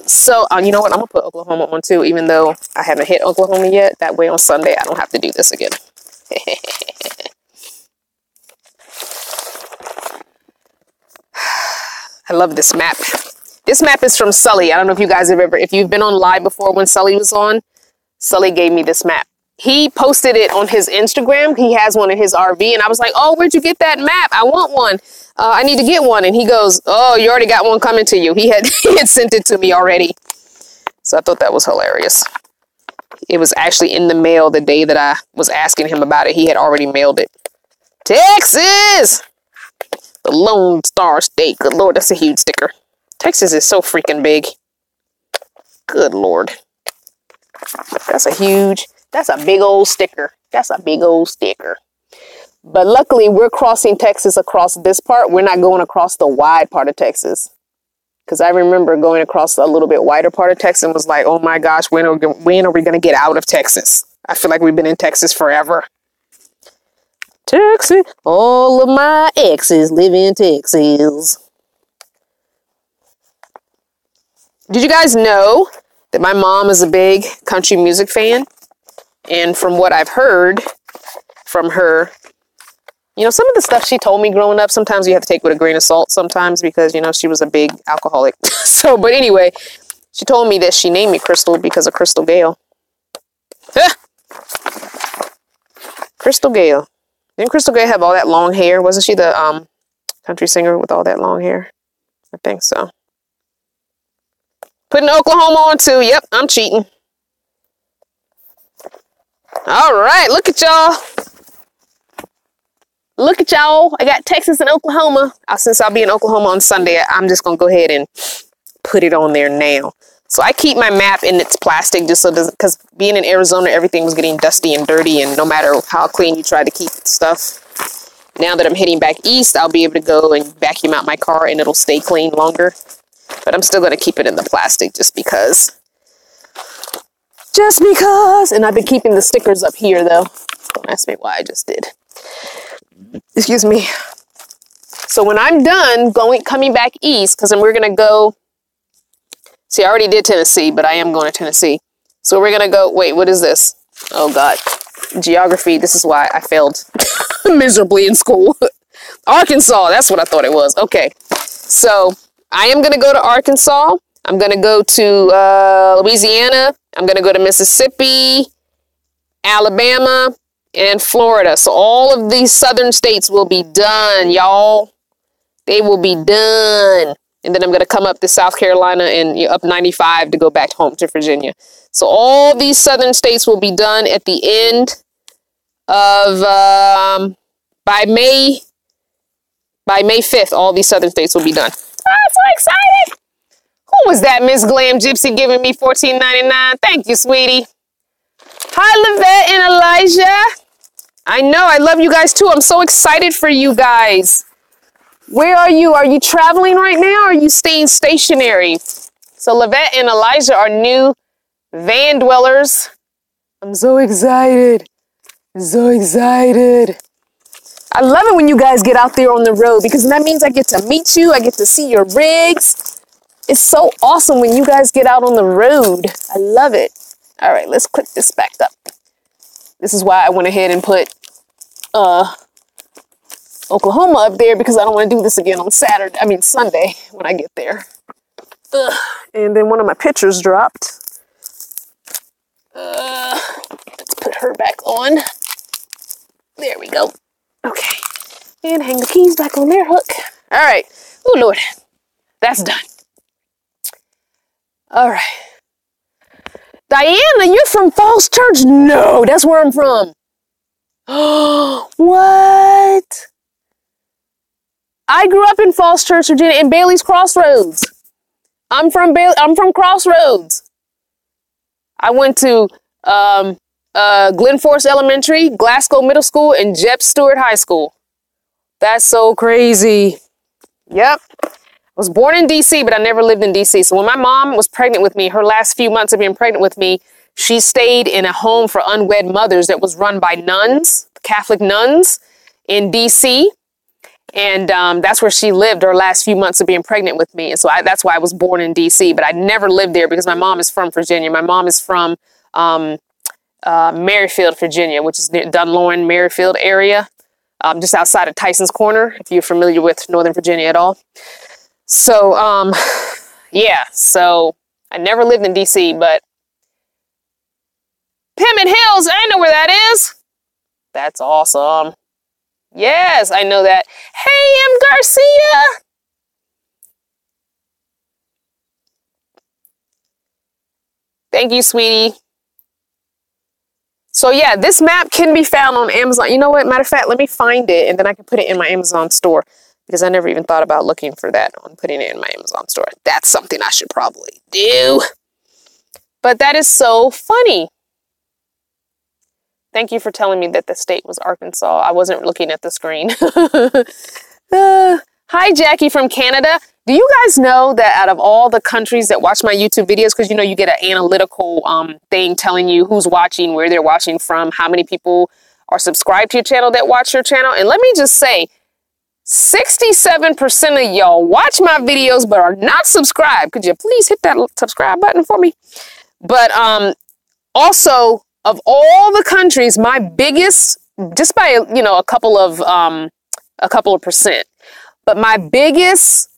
So you know what? I'm gonna put Oklahoma on too, even though I haven't hit Oklahoma yet. That way on Sunday I don't have to do this again. I love this map. This map is from Sully. I don't know if you guys have if you've been on live before when Sully was on. Sully gave me this map. He posted it on his Instagram. He has one in his RV. And I was like, oh, where'd you get that map? I want one. I need to get one. And he goes, oh, you already got one coming to you. He had sent it to me already. So I thought that was hilarious. It was actually in the mail the day that I was asking him about it. He had already mailed it. Texas! The Lone Star State. Good Lord, that's a huge sticker. Texas is so freaking big. Good Lord. That's a big old sticker. That's a big old sticker. But luckily, we're crossing Texas across this part. We're not going across the wide part of Texas. Because I remember going across a little bit wider part of Texas and was like, oh my gosh, when are we going to get out of Texas? I feel like we've been in Texas forever. Texas. All of my exes live in Texas. Did you guys know that my mom is a big country music fan? And from what I've heard from her, you know, some of the stuff she told me growing up, sometimes you have to take with a grain of salt sometimes because, you know, she was a big alcoholic. But anyway, she told me that she named me Crystal because of Crystal Gale. Crystal Gale. Didn't Crystal Gale have all that long hair? Wasn't she the country singer with all that long hair? I think so. Putting Oklahoma on too. Yep, I'm cheating. All right, look at y'all. Look at y'all. I got Texas and Oklahoma. Since I'll be in Oklahoma on Sunday, I'm just going to go ahead and put it on there now. So I keep my map in its plastic just so because being in Arizona, everything was getting dusty and dirty. And no matter how clean you try to keep stuff, now that I'm heading back east, I'll be able to go and vacuum out my car and it'll stay clean longer. But I'm still going to keep it in the plastic just because. Just because. And I've been keeping the stickers up here, though. Don't ask me why, I just did. Excuse me. So when I'm done coming back east, because then we're going to go. See, I already did Tennessee, but I am going to Tennessee. So we're going to go. Wait, what is this? Oh, God. Geography. This is why I failed miserably in school. Arkansas. That's what I thought it was. Okay. So I am going to go to Arkansas. I'm going to go to Louisiana. I'm going to go to Mississippi, Alabama, and Florida. So all of these southern states will be done, y'all. They will be done. And then I'm going to come up to South Carolina and up 95 to go back home to Virginia. So all these southern states will be done at the end of, by May 5th, all these southern states will be done. I'm so excited. Who was that Miss Glam Gypsy giving me $14.99? Thank you, sweetie. Hi, Lavette and Elijah. I know, I love you guys too. I'm so excited for you guys. Where are you? Are you traveling right now or are you staying stationary? So Lavette and Elijah are new van dwellers. I'm so excited. So excited. I love it when you guys get out there on the road because that means I get to meet you. I get to see your rigs. It's so awesome when you guys get out on the road. I love it. All right, let's click this back up. This is why I went ahead and put Oklahoma up there because I don't want to do this again on Sunday when I get there. And then one of my pictures dropped. Let's put her back on. There we go. Okay. And hang the keys back on their hook. All right. Oh, Lord. That's done. All right. Diana, you're from Falls Church? No, that's where I'm from. What? I grew up in Falls Church, Virginia, in Bailey's Crossroads. I'm from Crossroads. I went to Glen Forest Elementary, Glasgow Middle School, and Jeb Stuart High School. That's so crazy. Yep. I was born in D.C., but I never lived in D.C. So when my mom was pregnant with me, her last few months of being pregnant with me, she stayed in a home for unwed mothers that was run by nuns, Catholic nuns in D.C., and that's where she lived her last few months of being pregnant with me. And so that's why I was born in D.C., but I never lived there because my mom is from Virginia. My mom is from Merrifield, Virginia, which is near Dunlawin, Merrifield area, just outside of Tyson's Corner, if you're familiar with Northern Virginia at all. So, yeah, so I never lived in D.C., but Pemmon Hills, I know where that is. That's awesome. Yes, I know that. Hey, M. Garcia. Thank you, sweetie. So yeah, this map can be found on Amazon. You know what? Matter of fact, let me find it and then I can put it in my Amazon store because I never even thought about looking for that on putting it in my Amazon store. That's something I should probably do. But that is so funny. Thank you for telling me that the state was Arkansas. I wasn't looking at the screen. Hi, Jackie from Canada. Do you guys know that out of all the countries that watch my YouTube videos, because you know you get an analytical thing telling you who's watching, where they're watching from, how many people are subscribed to your channel that watch your channel. And let me just say, 67% of y'all watch my videos but are not subscribed. Could you please hit that subscribe button for me? But also, of all the countries, my biggest, just by, you know, a couple of percent, but my biggest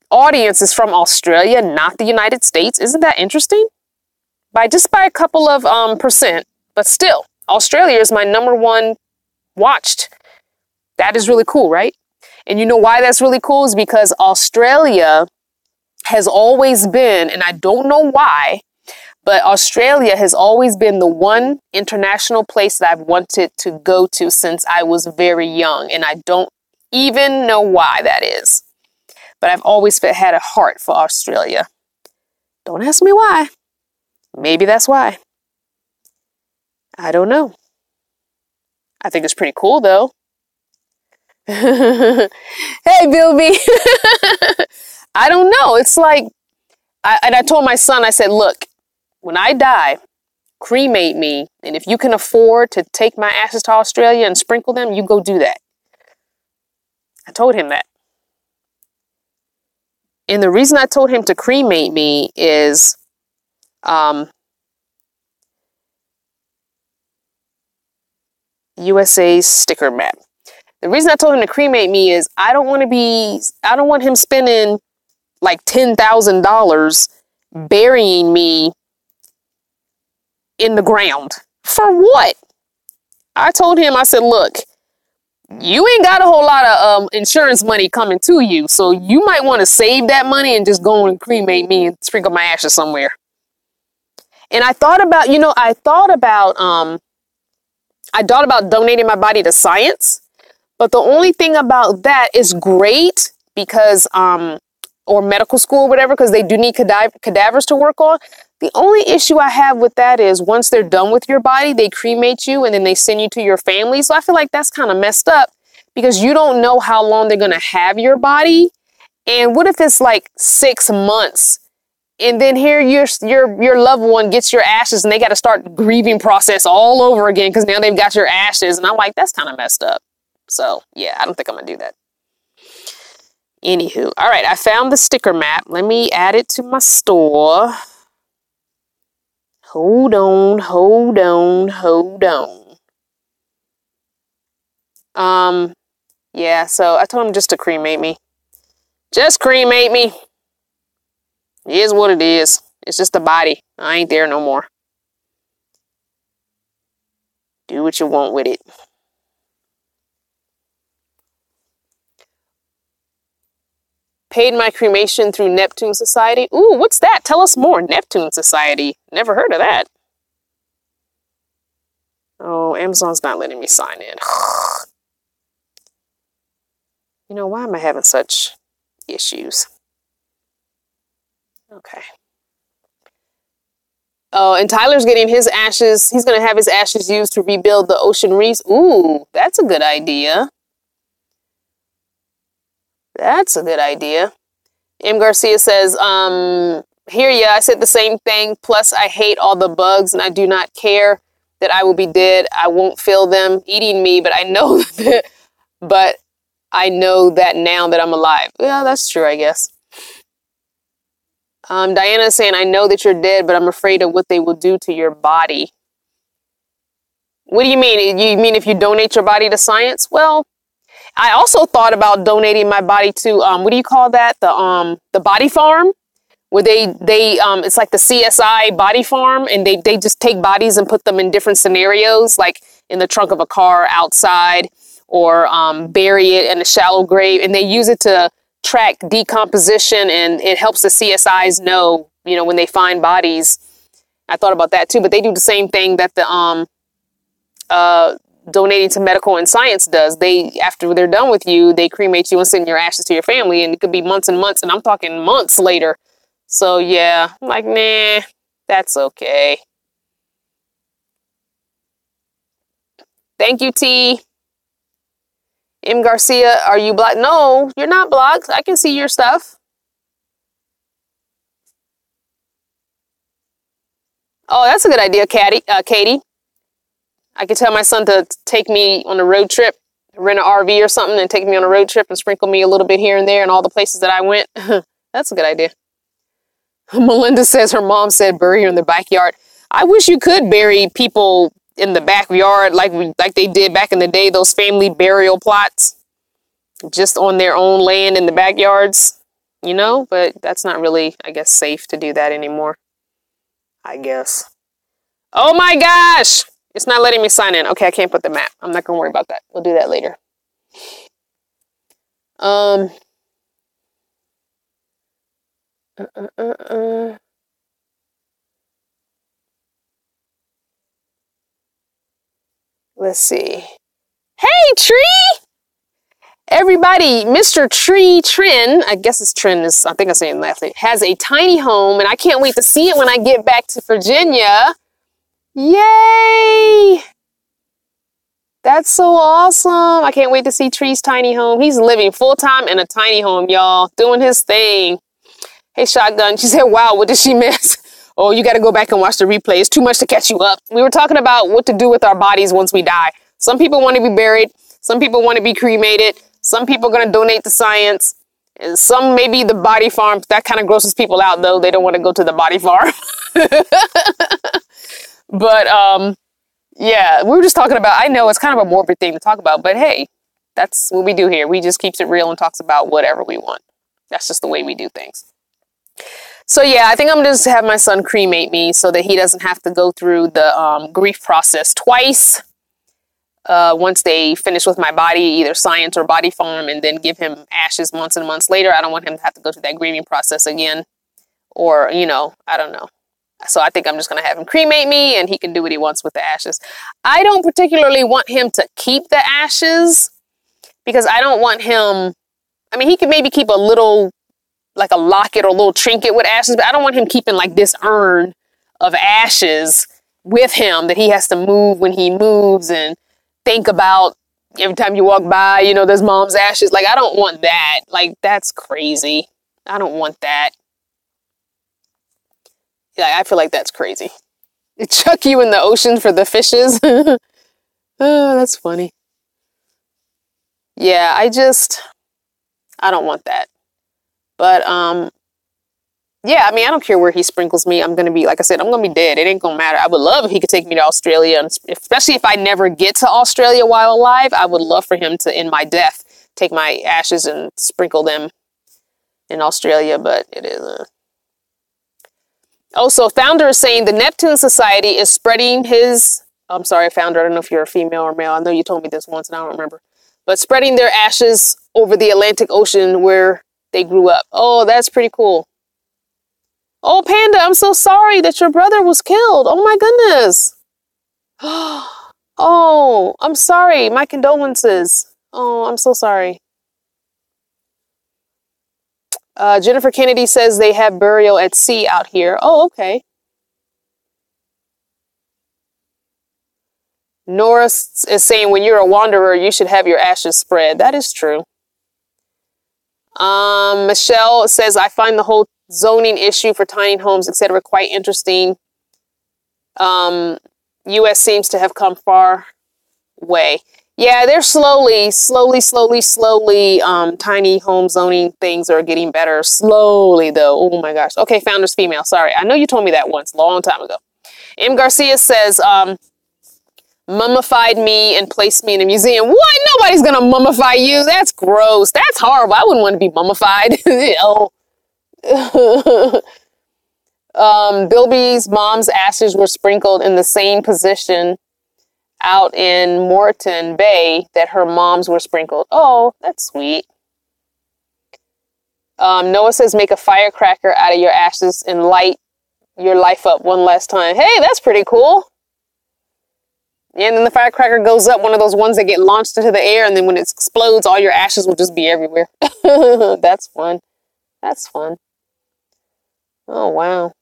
audience is from Australia, not the United States. Isn't that interesting? By a couple of percent, but still, Australia is my #1 watched. That is really cool, right? And you know why that's really cool is because Australia has always been, and I don't know why, but Australia has always been the one international place that I've wanted to go to since I was very young. And I don't even know why that is. But I've always had a heart for Australia. Don't ask me why. Maybe that's why. I don't know. I think it's pretty cool, though. Hey, Bill B. I don't know. It's like, I told my son, I said, look, when I die, cremate me. And if you can afford to take my ashes to Australia and sprinkle them, you go do that. I told him that. And the reason I told him to cremate me is USA's sticker map. The reason I told him to cremate me is I don't want him spending like $10,000 burying me in the ground. For what? I told him, I said, look, you ain't got a whole lot of insurance money coming to you, so you might want to save that money and just go and cremate me and sprinkle my ashes somewhere. And I thought about, I thought about donating my body to science, but the only thing about that is great because, or medical school or whatever, because they do need cadavers to work on. The only issue I have with that is once they're done with your body, they cremate you and then they send you to your family. So I feel like that's kind of messed up because you don't know how long they're going to have your body. And what if it's like 6 months and then here your loved one gets your ashes and they got to start the grieving process all over again because now they've got your ashes. And I'm like, that's kind of messed up. So yeah, I don't think I'm going to do that. Anywho, all right, I found the sticker map. Let me add it to my store. Hold on. Yeah, so I told him just to cremate me. Just cremate me. It is what it is. It's just a body. I ain't there no more. Do what you want with it. Paid my cremation through Neptune Society. Ooh, what's that? Tell us more. Neptune Society. Never heard of that. Oh, Amazon's not letting me sign in. Why am I having such issues? Okay. Oh, and Tyler's getting his ashes. He's going to have his ashes used to rebuild the ocean reefs. Ooh, that's a good idea. That's a good idea. M. Garcia says, hear ya, I said the same thing. Plus, I hate all the bugs and I do not care that I will be dead. I won't feel them eating me, but I know that, now that I'm alive. Yeah, that's true, I guess. Diana is saying, I know that you're dead, but I'm afraid of what they will do to your body. What do you mean? You mean if you donate your body to science? Well, I also thought about donating my body to, what do you call that? The body farm, where they it's like the CSI body farm, and they just take bodies and put them in different scenarios, like in the trunk of a car outside, or bury it in a shallow grave, and they use it to track decomposition, and it helps the CSIs know, when they find bodies. I thought about that too, but they do the same thing that the donating to medical and science does. After they're done with you, they cremate you and send your ashes to your family, and it could be months and months, and I'm talking months later. So yeah, I'm like, nah, that's okay. Thank you, T. M. Garcia, are you blocked? No, you're not blocked. I can see your stuff. Oh, that's a good idea, Katie. I could tell my son to take me on a road trip, rent an RV or something, and take me on a road trip and sprinkle me a little bit here and there in all the places that I went. That's a good idea. Melinda says her mom said bury her in the backyard. I wish you could bury people in the backyard like they did back in the day, those family burial plots, just on their own land in the backyards, but that's not really, I guess, safe to do that anymore, I guess. Oh my gosh! It's not letting me sign in. Okay, I can't put the map. I'm not going to worry about that. We'll do that later. Let's see. Hey, Tree! Everybody, Mr. Tree Trin, I guess it's Trin, I think I'm saying last name, has a tiny home, and I can't wait to see it when I get back to Virginia. Yay! That's so awesome. I can't wait to see Tree's tiny home. He's living full-time in a tiny home, y'all, doing his thing. Hey, Shotgun, she said, wow, what did she miss? Oh, you got to go back and watch the replay. It's too much to catch you up. We were talking about what to do with our bodies once we die. Some people want to be buried. Some people want to be cremated. Some people are going to donate to science. And some maybe the body farm. That kind of grosses people out, though. They don't want to go to the body farm. But, yeah, we were just talking about, I know it's kind of a morbid thing to talk about, but hey, that's what we do here. We just keeps it real and talks about whatever we want. That's just the way we do things. So yeah, I think I'm just have my son cremate me so that he doesn't have to go through the grief process twice. Once they finish with my body, either science or body farm, and then give him ashes months and months later. I don't want him to have to go through that grieving process again. Or, I don't know. So I think I'm just going to have him cremate me and he can do what he wants with the ashes. I don't particularly want him to keep the ashes because I don't want him, I mean, he could maybe keep a little, like a locket or a little trinket with ashes, but I don't want him keeping like this urn of ashes with him that he has to move when he moves and think about every time you walk by, there's mom's ashes. Like, I don't want that. Like, that's crazy. I don't want that. Yeah, I feel like that's crazy. Chuck you in the ocean for the fishes. Oh, that's funny. Yeah, I don't want that. But, yeah, I mean, I don't care where he sprinkles me. I'm going to be, like I said, I'm going to be dead. It ain't going to matter. I would love if he could take me to Australia, and especially if I never get to Australia while alive. I would love for him to, in my death, take my ashes and sprinkle them in Australia, but it isn't. Also, Founder is saying the Neptune Society is spreading I'm sorry, Founder, I don't know if you're a female or male. I know you told me this once and I don't remember. But spreading their ashes over the Atlantic Ocean where they grew up. Oh, that's pretty cool. Oh, Panda, I'm so sorry that your brother was killed. Oh, my goodness. Oh, I'm sorry. My condolences. Oh, I'm so sorry. Jennifer Kennedy says they have burial at sea out here. Oh, okay. Norris is saying when you're a wanderer, you should have your ashes spread. That is true. Michelle says, I find the whole zoning issue for tiny homes, etc., quite interesting. U.S. seems to have come far way. Yeah, they're slowly, tiny home zoning things are getting better. Slowly, though. Oh, my gosh. Okay, Founder's female. Sorry. I know you told me that once, long time ago. M. Garcia says, mummified me and placed me in a museum. What? Nobody's going to mummify you. That's gross. That's horrible. I wouldn't want to be mummified. Bilby's mom's ashes were sprinkled in the same position out in Moreton Bay that her mom's were sprinkled. Oh, that's sweet. Noah says, make a firecracker out of your ashes and light your life up one last time. Hey, that's pretty cool. And then the firecracker goes up, one of those ones that get launched into the air, and then when it explodes, all your ashes will just be everywhere. That's fun. That's fun. Oh, wow.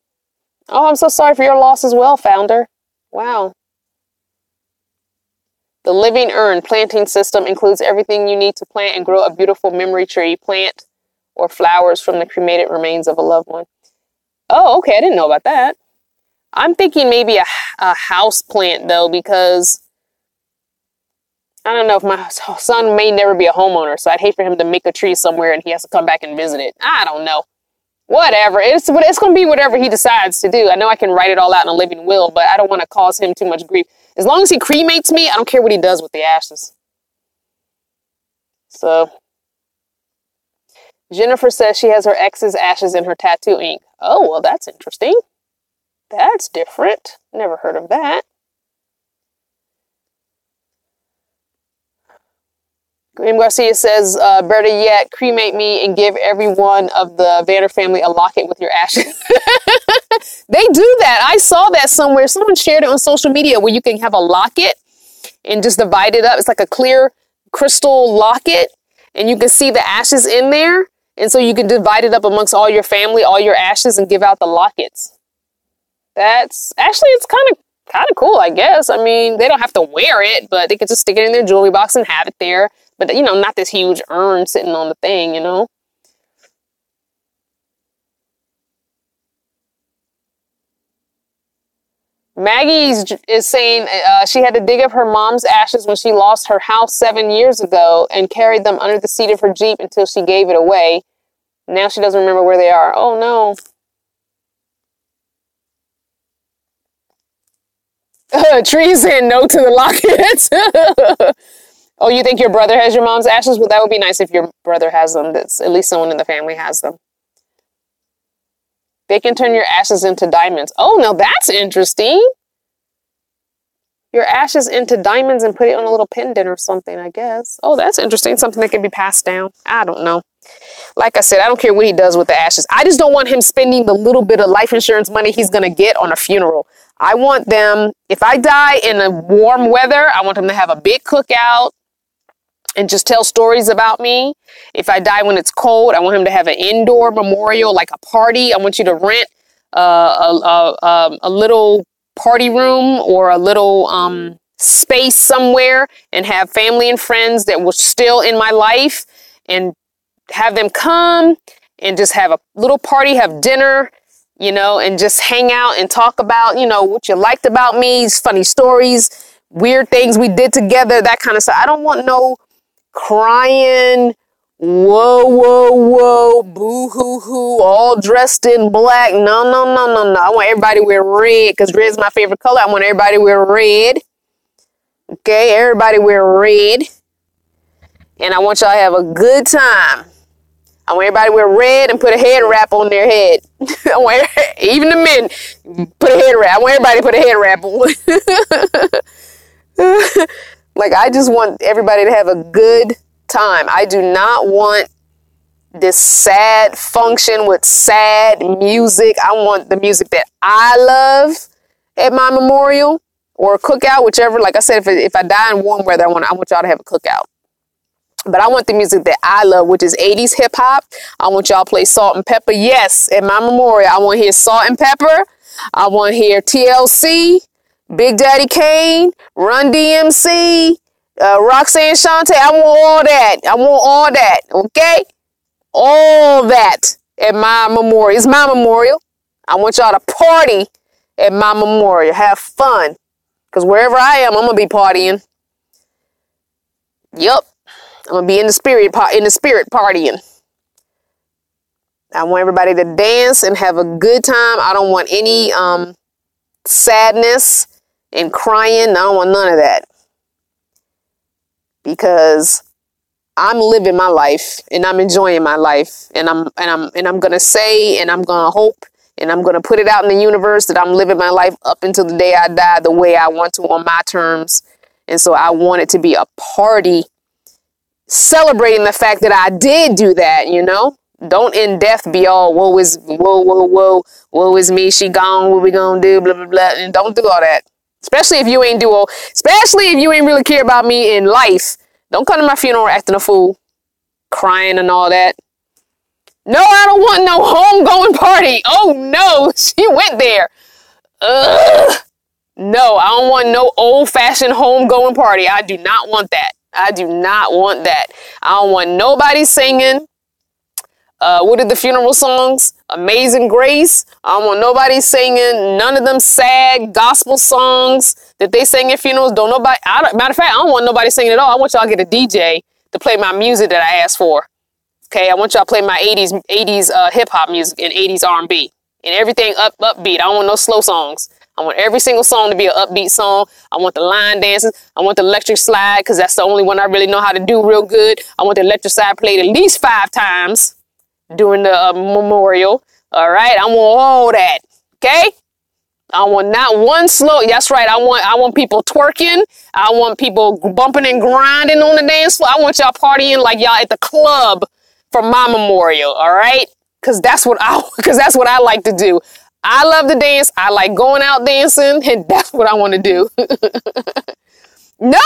Oh, I'm so sorry for your loss as well, Founder. Wow. The living urn planting system includes everything you need to plant and grow a beautiful memory tree, plant, or flowers from the cremated remains of a loved one. Oh, okay. I didn't know about that. I'm thinking maybe a house plant, though, because I don't know if my son may never be a homeowner, so I'd hate for him to make a tree somewhere and he has to come back and visit it. I don't know. Whatever. It's going to be whatever he decides to do. I know I can write it all out in a living will, but I don't want to cause him too much grief. As long as he cremates me, I don't care what he does with the ashes. So, Jennifer says she has her ex's ashes in her tattoo ink. Oh, well, that's interesting. That's different. Never heard of that. Graham Garcia says, better yet, cremate me and give every one of the Vanner family a locket with your ashes. They do that. I saw that somewhere. Someone shared it on social media where you can have a locket and just divide it up. It's like a clear crystal locket and you can see the ashes in there. And so you can divide it up amongst all your family, all your ashes, and give out the lockets. That's actually, it's kind of cool, I guess. I mean, they don't have to wear it, but they could just stick it in their jewelry box and have it there. But, not this huge urn sitting on the thing, Maggie is saying she had to dig up her mom's ashes when she lost her house 7 years ago and carried them under the seat of her Jeep until she gave it away. Now she doesn't remember where they are. Oh, no. Tree saying no to the lockets. Oh, you think your brother has your mom's ashes? Well, that would be nice if your brother has them. That's at least someone in the family has them. They can turn your ashes into diamonds. Oh, now that's interesting. Your ashes into diamonds and put it on a little pendant or something, I guess. Oh, that's interesting. Something that can be passed down. I don't know. Like I said, I don't care what he does with the ashes. I just don't want him spending the little bit of life insurance money he's going to get on a funeral. I want them, if I die in a warm weather, I want them to have a big cookout and just tell stories about me. If I die when it's cold, I want him to have an indoor memorial, like a party. I want you to rent a little party room or a little space somewhere and have family and friends that were still in my life and have them come and just have a little party, have dinner, you know, and just hang out and talk about, you know, what you liked about me, funny stories, weird things we did together, that kind of stuff. I don't want no crying, whoa, whoa, whoa, boo hoo hoo, all dressed in black. No, no, no, no, no. I want everybody to wear red because red is my favorite color. I want everybody to wear red. Okay, everybody wear red. And I want y'all to have a good time. I want everybody to wear red and put a head wrap on their head. I want even the men put a head wrap. I want everybody to put a head wrap on. Like, I just want everybody to have a good time. I do not want this sad function with sad music. I want the music that I love at my memorial or a cookout, whichever. Like I said, if I die in warm weather, I want y'all to have a cookout. But I want the music that I love, which is 80s hip hop. I want y'all to play Salt and Pepper. Yes, at my memorial, I want to hear Salt and Pepper. I want to hear TLC, Big Daddy Kane, Run DMC, Roxanne Shante. I want all that. I want all that. Okay? All that at my memorial. It's my memorial. I want y'all to party at my memorial. Have fun. Because wherever I am, I'm going to be partying. Yup. I'm going to be in the spirit partying. I want everybody to dance and have a good time. I don't want any sadness and crying. I don't want none of that. Because I'm living my life and I'm enjoying my life. And I'm going to say and I'm going to hope and I'm going to put it out in the universe that I'm living my life up until the day I die the way I want to on my terms. And so I want it to be a party celebrating the fact that I did do that, you know? Don't in death be all, woe is me, she gone, what we gonna do, blah, blah, blah. And don't do all that. Especially if you ain't really care about me in life. Don't come to my funeral acting a fool, crying and all that. No, I don't want no homegoing party. Oh no, she went there. Ugh. No, I don't want no old-fashioned homegoing party. I do not want that. I do not want that. I don't want nobody singing. What are the funeral songs? Amazing Grace. I don't want nobody singing none of them sad gospel songs that they sing at funerals. Matter of fact, I don't want nobody singing at all. I want y'all to get a DJ to play my music that I asked for. Okay, I want y'all to play my 80s hip hop music and 80s R&B and everything upbeat. I don't want no slow songs. I want every single song to be an upbeat song. I want the line dances. I want the electric slide because that's the only one I really know how to do real good. I want the electric slide played at least 5 times during the memorial. All right. I want all that. Okay. I want not one slow. That's right. I want people twerking. I want people bumping and grinding on the dance floor. I want y'all partying like y'all at the club for my memorial. All right. Because that's what I like to do. I love to dance. I like going out dancing, and that's what I want to do. No,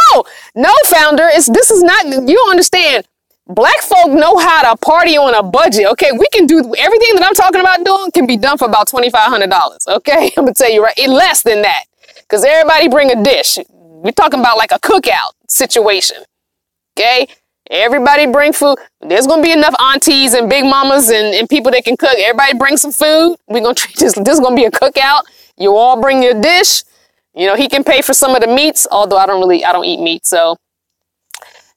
founder. This is not, you don't understand. Black folk know how to party on a budget. Okay, we can do everything that I'm talking about doing can be done for about $2,500. Okay, I'm gonna tell you right, less than that, because everybody bring a dish. We're talking about like a cookout situation. Okay. Everybody bring food. There's going to be enough aunties and big mamas and people that can cook. Everybody bring some food. We're going to treat this. This is going to be a cookout. You all bring your dish. You know, he can pay for some of the meats, although I don't eat meat. So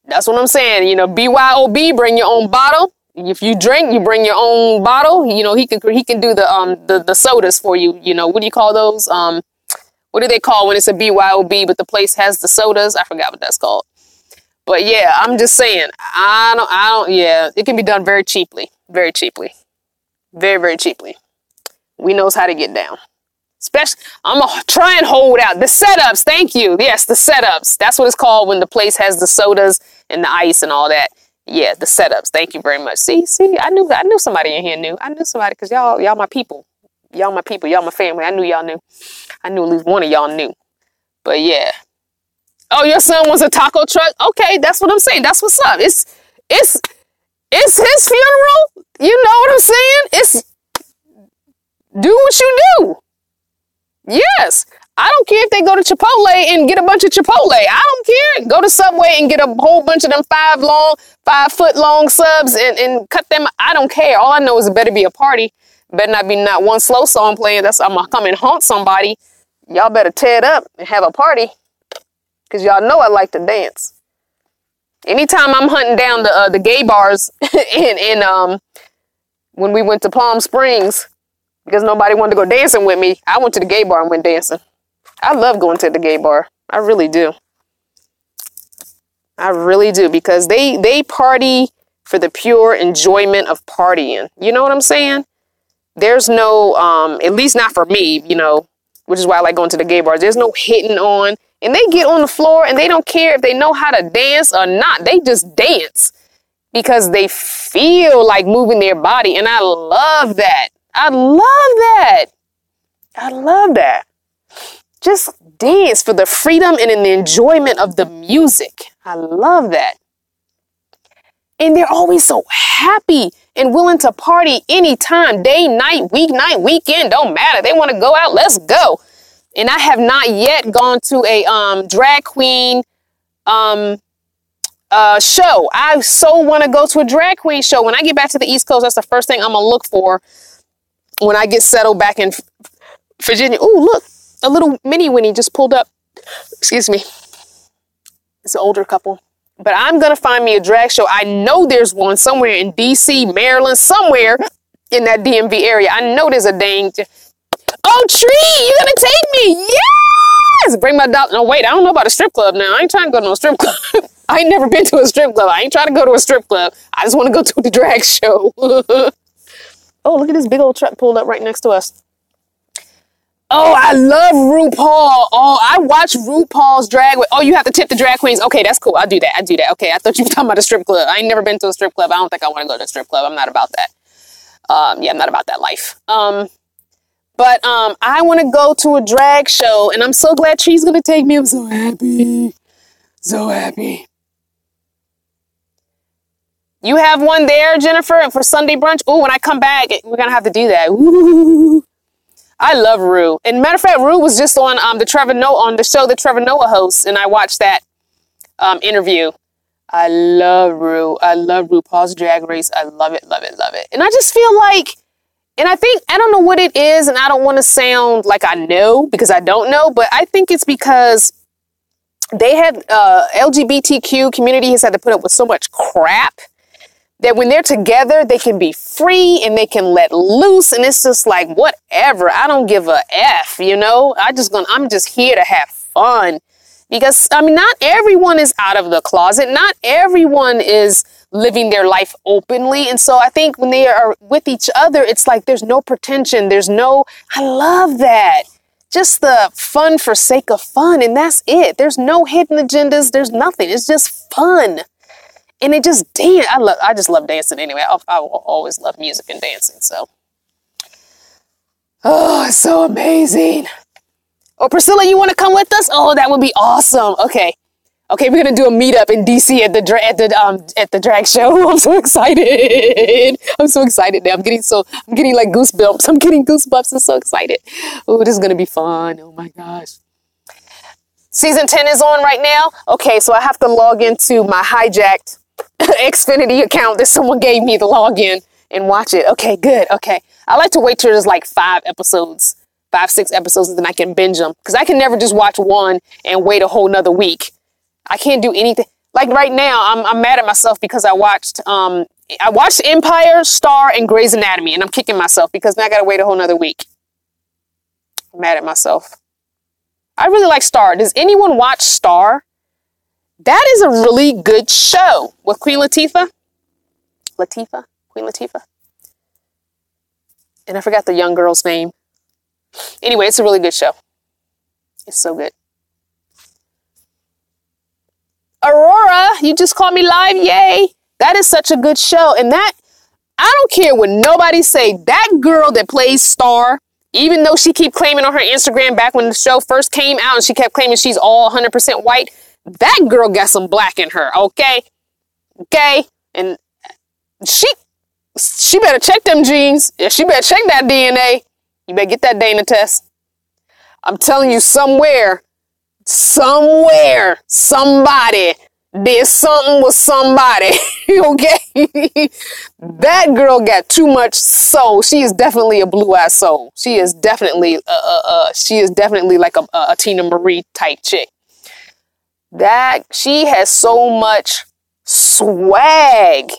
that's what I'm saying. You know, BYOB, bring your own bottle. If you drink, you bring your own bottle. You know, he can do the sodas for you. You know, what do you call those? What do they call when it's a BYOB, but the place has the sodas? I forgot what that's called. But yeah, I'm just saying, yeah, it can be done very cheaply, very cheaply, very, very cheaply. We knows how to get down. Especially, I'm going to try and hold out. The setups, thank you. Yes, the setups. That's what it's called when the place has the sodas and the ice and all that. Yeah, the setups. Thank you very much. See, I knew somebody in here knew. I knew somebody because y'all my people. Y'all my people. Y'all my family. I knew y'all knew. I knew at least one of y'all knew. But yeah. Oh, your son wants a taco truck? Okay, that's what I'm saying. That's what's up. It's his funeral. You know what I'm saying? It's do what you do. Yes. I don't care if they go to Chipotle and get a bunch of Chipotle. I don't care. Go to Subway and get a whole bunch of them 5-foot long subs and cut them. I don't care. All I know is it better be a party. Better not be not one slow song playing. I'm going to come and haunt somebody. Y'all better tear it up and have a party. Because y'all know I like to dance. Anytime I'm hunting down the gay bars in when we went to Palm Springs, because nobody wanted to go dancing with me, I went to the gay bar and went dancing. I love going to the gay bar. I really do. I really do, because they party for the pure enjoyment of partying. You know what I'm saying? There's no, at least not for me, you know, which is why I like going to the gay bars. There's no hitting on. And they get on the floor and they don't care if they know how to dance or not. They just dance because they feel like moving their body. And I love that. I love that. I love that. Just dance for the freedom and in the enjoyment of the music. I love that. And they're always so happy and willing to party anytime, day, night, weeknight, weekend, don't matter. They want to go out, let's go. And I have not yet gone to a drag queen show. I so want to go to a drag queen show. When I get back to the East Coast, that's the first thing I'm going to look for when I get settled back in Virginia. Ooh, look, a little mini Winnie just pulled up. Excuse me. It's an older couple. But I'm going to find me a drag show. I know there's one somewhere in D.C., Maryland, somewhere in that DMV area. I know there's a dang... Oh, Tree, you gonna take me? Yes! Bring my dog. No, wait, I don't know about a strip club now. I ain't trying to go to a strip club. I ain't never been to a strip club. I ain't trying to go to a strip club. I just want to go to the drag show. Oh, look at this big old truck pulled up right next to us. Oh, I love RuPaul. Oh, I watch RuPaul's drag. Oh, you have to tip the drag queens. Okay, that's cool. I'll do that. Okay, I thought you were talking about a strip club. I ain't never been to a strip club. I don't think I want to go to a strip club. I'm not about that. Yeah, I'm not about that life. But I want to go to a drag show, and I'm so glad Tree's going to take me. I'm so happy. So happy. You have one there, Jennifer, for Sunday brunch? Oh, when I come back, we're going to have to do that. Ooh. I love Rue. And matter of fact, Rue was just on the show that Trevor Noah hosts, and I watched that interview. I love Rue. I love RuPaul's Drag Race. I love it, love it, love it. And I just feel like, and I don't know what it is, and I don't want to sound like I know, because I don't know, but I think it's because they had LGBTQ community has had to put up with so much crap that when they're together, they can be free and they can let loose. And it's just like, whatever. I don't give a F, you know, I'm just here to have fun, because I mean, not everyone is out of the closet. Not everyone is living their life openly. And so I think when they are with each other, it's like, there's no pretension. I love that. Just the fun for sake of fun. And that's it. There's no hidden agendas. There's nothing. It's just fun. And it just dance. I just love dancing anyway. I will always love music and dancing. So, oh, it's so amazing. Oh, Priscilla, you want to come with us? Oh, that would be awesome. Okay, we're gonna do a meetup in DC at the drag show. I'm so excited. I'm so excited now. I'm getting like goosebumps. I'm getting goosebumps. I'm so excited. Oh, this is gonna be fun. Oh my gosh. Season 10 is on right now. Okay, so I have to log into my hijacked Xfinity account that someone gave me the login and watch it. Okay, good. Okay. I like to wait till there's like 6 episodes, and then I can binge them. Because I can never just watch one and wait a whole nother week. I can't do anything. Like right now, I'm mad at myself because I watched Empire, Star, and Grey's Anatomy, and I'm kicking myself because now I gotta wait a whole nother week. I'm mad at myself. I really like Star. Does anyone watch Star? That is a really good show with Queen Latifah. Queen Latifah. And I forgot the young girl's name. Anyway, it's a really good show. It's so good. Aurora, you just called me live. Yay. That is such a good show. And that, I don't care what nobody say. That girl that plays Star, even though she keep claiming on her Instagram back when the show first came out and she kept claiming she's all 100% white, that girl got some black in her, okay? Okay? And she better check them genes. Yeah, she better check that DNA. You better get that Dana test. I'm telling you, somewhere, somebody did something with somebody. Okay? That girl got too much soul. She is definitely a blue-eyed soul. She is definitely like a Tina Marie type chick. That she has so much swag.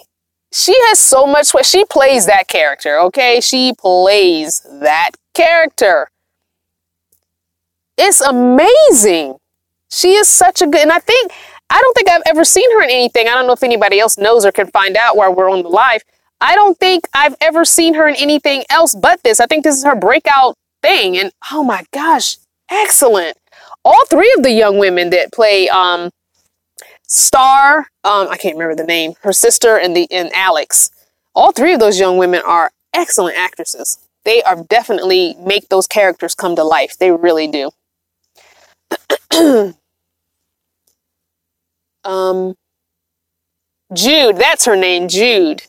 She has so much swag. She plays that character, okay? She plays that character. It's amazing. She is such a good, and I don't think I've ever seen her in anything. I don't know if anybody else knows or can find out while we're on the live. I don't think I've ever seen her in anything else but this. I think this is her breakout thing. And oh my gosh, excellent. All three of the young women that play Star, I can't remember the name, her sister and Alex. All three of those young women are excellent actresses. They are definitely make those characters come to life. They really do. Jude, that's her name, Jude.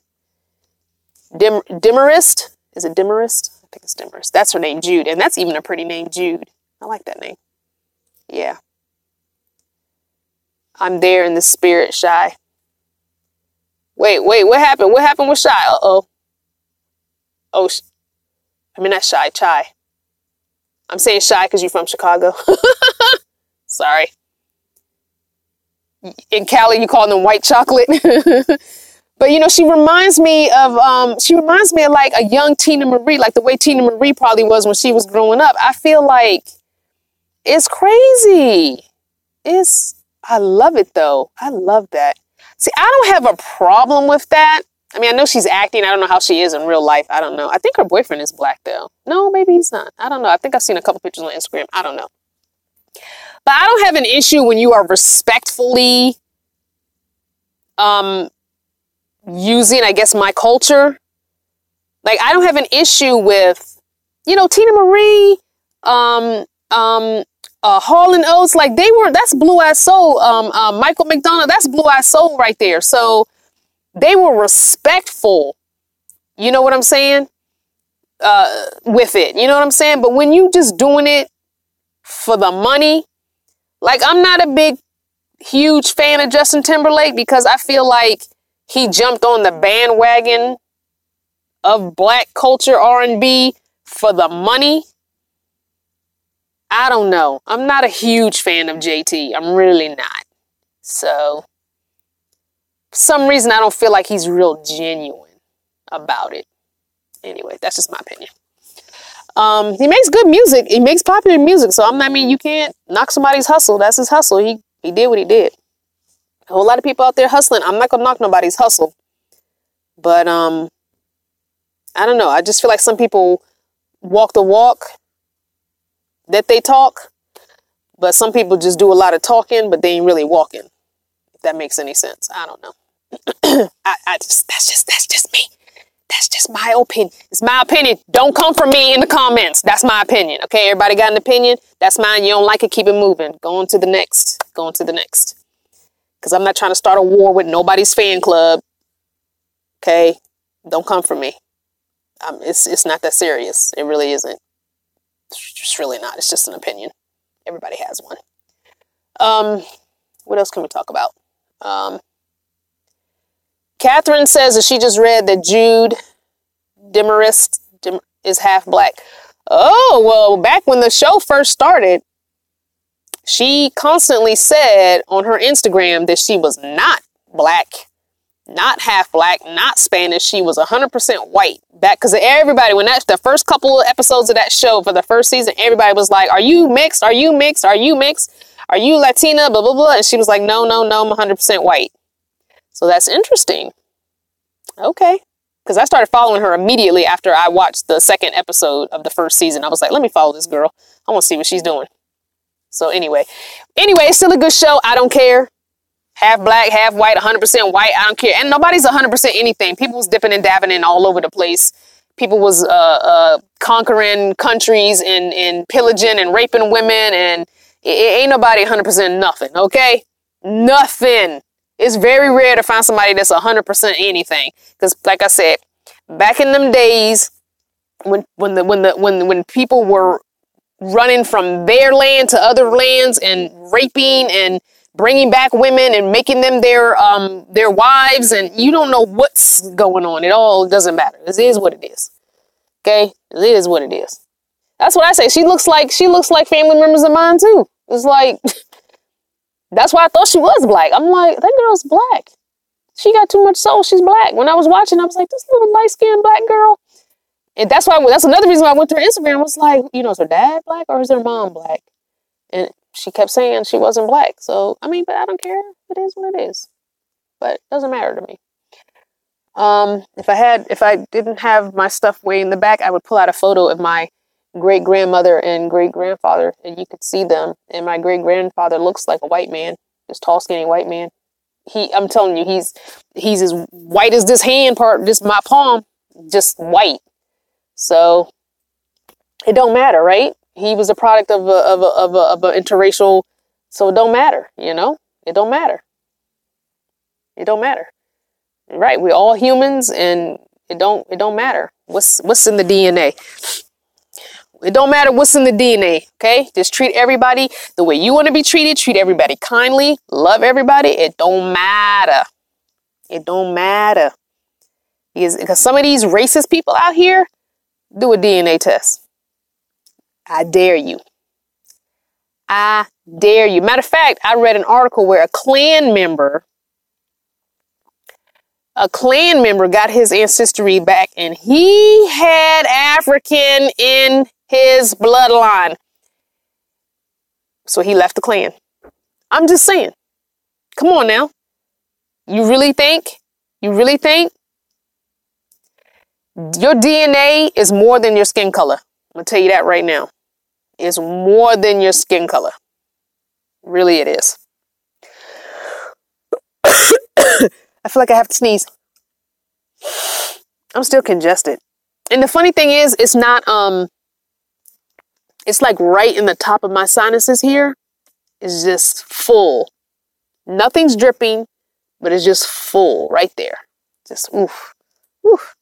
Demarest? Is it Demarest? I think it's Demarest. That's her name, Jude. And that's even a pretty name, Jude. I like that name. Yeah. I'm there in the spirit, Shy. Wait, what happened? What happened with Shy? Uh-oh. Oh, I mean, not Shy, Chai. I'm saying Shy because you're from Chicago. Sorry. In Cali, you call them white chocolate. But, you know, she reminds me of like a young Tina Marie, like the way Tina Marie probably was when she was growing up. I feel like it's crazy. I love it, though. I love that. See, I don't have a problem with that. I mean, I know she's acting. I don't know how she is in real life. I don't know. I think her boyfriend is black, though. No, maybe he's not. I don't know. I think I've seen a couple pictures on Instagram. I don't know. But I don't have an issue when you are respectfully using, I guess, my culture. Like, I don't have an issue with, you know, Tina Marie, Hall and Oates, like that's Blue Eyed Soul. Michael McDonald, that's Blue Eyed Soul right there. So they were respectful. You know what I'm saying? With it. You know what I'm saying? But when you just doing it for the money, like I'm not a big, huge fan of Justin Timberlake because I feel like he jumped on the bandwagon of black culture R&B for the money. I don't know. I'm not a huge fan of JT. I'm really not. So, for some reason, I don't feel like he's real genuine about it. Anyway, that's just my opinion. He makes good music. He makes popular music. So, I mean, you can't knock somebody's hustle. That's his hustle. He did what he did. A whole lot of people out there hustling. I'm not going to knock nobody's hustle. But, I don't know. I just feel like some people walk the walk that they talk, but some people just do a lot of talking, but they ain't really walking. If that makes any sense. I don't know. That's just me. That's just my opinion. It's my opinion. Don't come for me in the comments. That's my opinion. Okay, everybody got an opinion? That's mine. You don't like it, keep it moving. Go on to the next. Go on to the next. Because I'm not trying to start a war with nobody's fan club. Okay? Don't come for me. It's not that serious. It really isn't. It's just really not. It's just an opinion. Everybody has one. What else can we talk about? Catherine says that she just read that Jude Demarest is half black. Oh, well, back when the show first started, she constantly said on her Instagram that she was not black, not half black, not Spanish. She was 100% white. Back because everybody, when that's the first couple of episodes of that show for the first season, everybody was like, "Are you mixed? Are you mixed? Are you mixed? Are you Latina?" Blah blah blah. And she was like, "No, I'm 100% white." So that's interesting. Okay, Because I started following her immediately after I watched the second episode of the first season. I was like, let me follow this girl. I want to see what she's doing. So anyway, it's still a good show. I don't care. Half black, half white, 100% white. I don't care. And nobody's 100% anything. People was dipping and dabbing in all over the place. People was conquering countries and pillaging and raping women. And it ain't nobody 100% nothing, okay? Nothing. It's very rare to find somebody that's 100% anything. Because like I said, back in them days when people were running from their land to other lands and raping and bringing back women and making them their wives, and you don't know what's going on. It all doesn't matter. It is what it is. Okay? It is what it is. That's what I say. She looks like family members of mine too. It's like, that's why I thought she was black. I'm like, that girl's black. She got too much soul. She's black. When I was watching, I was like, this little light-skinned black girl. And that's another reason why I went to her Instagram. I was like, is her dad black or is her mom black? And she kept saying she wasn't black. So, but I don't care. It is what it is. But it doesn't matter to me. If I didn't have my stuff way in the back, I would pull out a photo of my great-grandmother and great-grandfather, and you could see them. And my great-grandfather looks like a white man, this tall, skinny white man. I'm telling you, he's as white as this hand part, just my palm, just white. So it don't matter, right? He was a product of a interracial, so it don't matter, It don't matter. It don't matter. Right? We're all humans, and it don't matter what's in the DNA. It don't matter what's in the DNA, okay? Just treat everybody the way you want to be treated. Treat everybody kindly. Love everybody. It don't matter. It don't matter. Because some of these racist people out here, do a DNA test. I dare you. I dare you. Matter of fact, I read an article where a Klan member got his ancestry back, and he had African in his bloodline. So he left the Klan. I'm just saying. Come on now. You really think your DNA is more than your skin color? I'm going to tell you that right now. It's more than your skin color. Really, it is. I feel like I have to sneeze. I'm still congested. And the funny thing is, it's not, it's like right in the top of my sinuses here. It's just full. Nothing's dripping, but it's just full right there. Just, oof. Oof.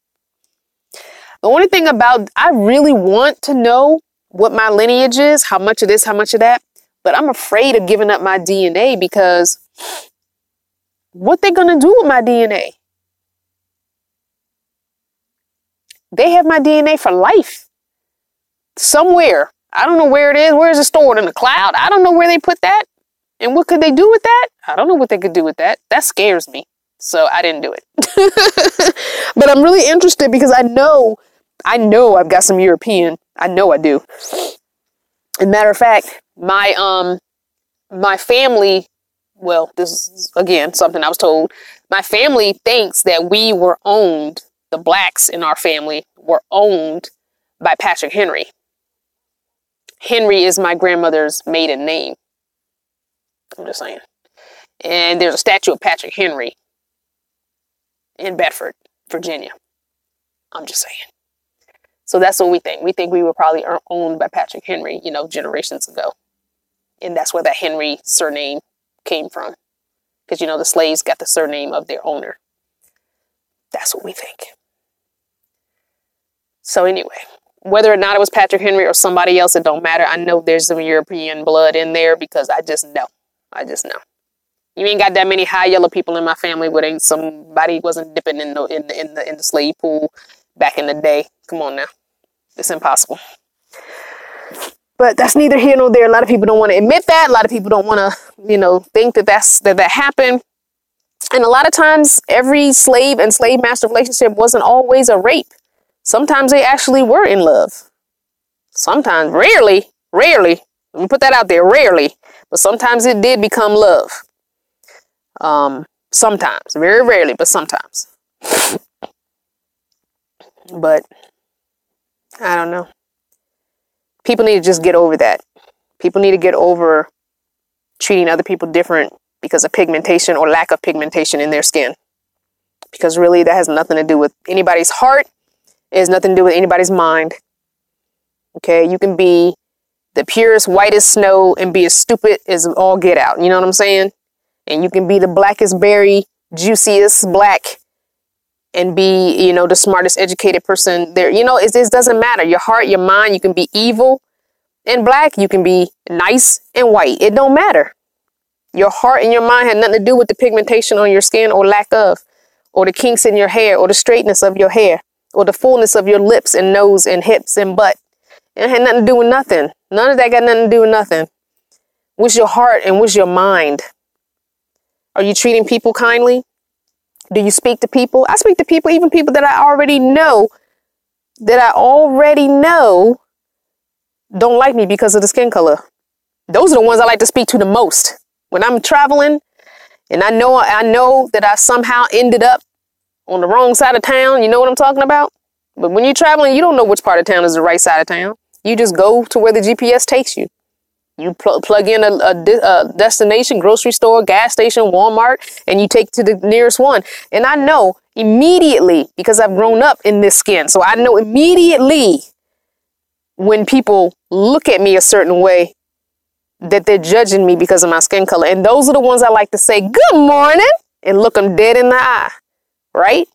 The only thing I really want to know what my lineage is, how much of this, how much of that, but I'm afraid of giving up my DNA because what they gonna do with my DNA? They have my DNA for life. Somewhere. I don't know where it is. Where is it stored? In the cloud? I don't know where they put that. And what could they do with that? I don't know what they could do with that. That scares me. So I didn't do it. But I'm really interested because I know I've got some European. I know I do. As a matter of fact, my family, well, this is again something I was told. My family thinks that we were owned, the blacks in our family were owned by Patrick Henry. Henry is my grandmother's maiden name. I'm just saying. And there's a statue of Patrick Henry in Bedford, Virginia. I'm just saying. So that's what we think. We think we were probably owned by Patrick Henry, generations ago. And that's where that Henry surname came from. Because, the slaves got the surname of their owner. That's what we think. So anyway, whether or not it was Patrick Henry or somebody else, it don't matter. I know there's some European blood in there because I just know. You ain't got that many high yellow people in my family where ain't somebody wasn't dipping in the slave pool back in the day. Come on now. It's impossible. But that's neither here nor there. A lot of people don't want to admit that. A lot of people don't want to, think that happened. And a lot of times every slave and slave master relationship wasn't always a rape. Sometimes they actually were in love. Sometimes, rarely. Let me put that out there, rarely. But sometimes it did become love. Sometimes, very rarely, but sometimes. But I don't know. People need to just get over that. People need to get over treating other people different because of pigmentation or lack of pigmentation in their skin. Because really, that has nothing to do with anybody's heart. It has nothing to do with anybody's mind. Okay, you can be the purest, whitest snow and be as stupid as all get out. You know what I'm saying? And you can be the blackest berry, juiciest black, and be, you know, the smartest, educated person there. You know, it doesn't matter. Your heart, your mind, you can be evil and black. You can be nice and white. It don't matter. Your heart and your mind had nothing to do with the pigmentation on your skin or lack of, or the kinks in your hair, or the straightness of your hair, or the fullness of your lips and nose and hips and butt. It had nothing to do with nothing. None of that got nothing to do with nothing. What's your heart and what's your mind? Are you treating people kindly? Do you speak to people? I speak to people, even people that I already know, don't like me because of the skin color. Those are the ones I like to speak to the most. When I'm traveling and I know that I somehow ended up on the wrong side of town, you know what I'm talking about? But when you're traveling, you don't know which part of town is the right side of town. You just go to where the GPS takes you. You plug in a destination, grocery store, gas station, Walmart, and you take to the nearest one. And I know immediately, because I've grown up in this skin, so I know immediately when people look at me a certain way that they're judging me because of my skin color. And those are the ones I like to say, good morning, and look them dead in the eye, right?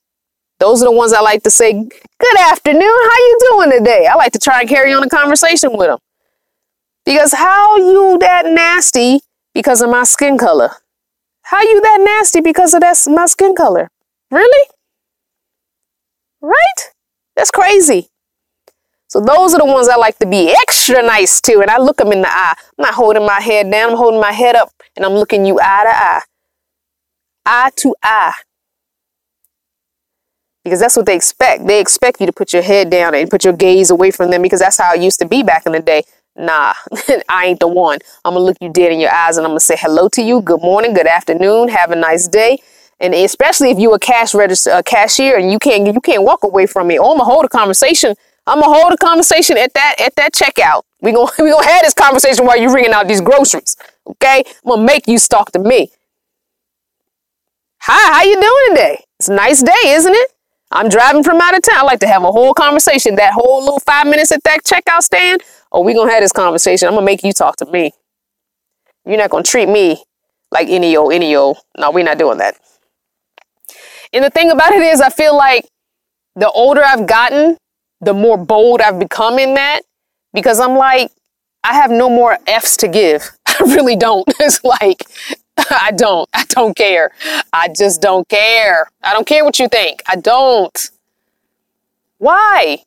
Those are the ones I like to say, good afternoon, how you doing today? I like to try and carry on a conversation with them. Because how you that nasty because of my skin color? How you that nasty because of my skin color? Really? Right? That's crazy. So those are the ones I like to be extra nice to. And I look them in the eye. I'm not holding my head down. I'm holding my head up and I'm looking you eye to eye. Eye to eye. Because that's what they expect. They expect you to put your head down and put your gaze away from them because that's how it used to be back in the day. Nah, I ain't the one. I'm going to look you dead in your eyes and I'm going to say hello to you. Good morning, good afternoon. Have a nice day. And especially if you a cashier and you can't walk away from me. Oh, I'm going to hold a conversation. I'm going to hold a conversation at that checkout. We gonna have this conversation while you're ringing out these groceries. Okay? I'm going to make you talk to me. Hi, how you doing today? It's a nice day, isn't it? I'm driving from out of town. I like to have a whole conversation. That whole little 5 minutes at that checkout stand. Oh, we're going to have this conversation. I'm going to make you talk to me. You're not going to treat me like any old. No, we're not doing that. And the thing about it is, I feel like the older I've gotten, the more bold I've become in that. Because I'm like, I have no more F's to give. I really don't. It's like, I don't care. I just don't care. I don't care what you think. I don't. Why?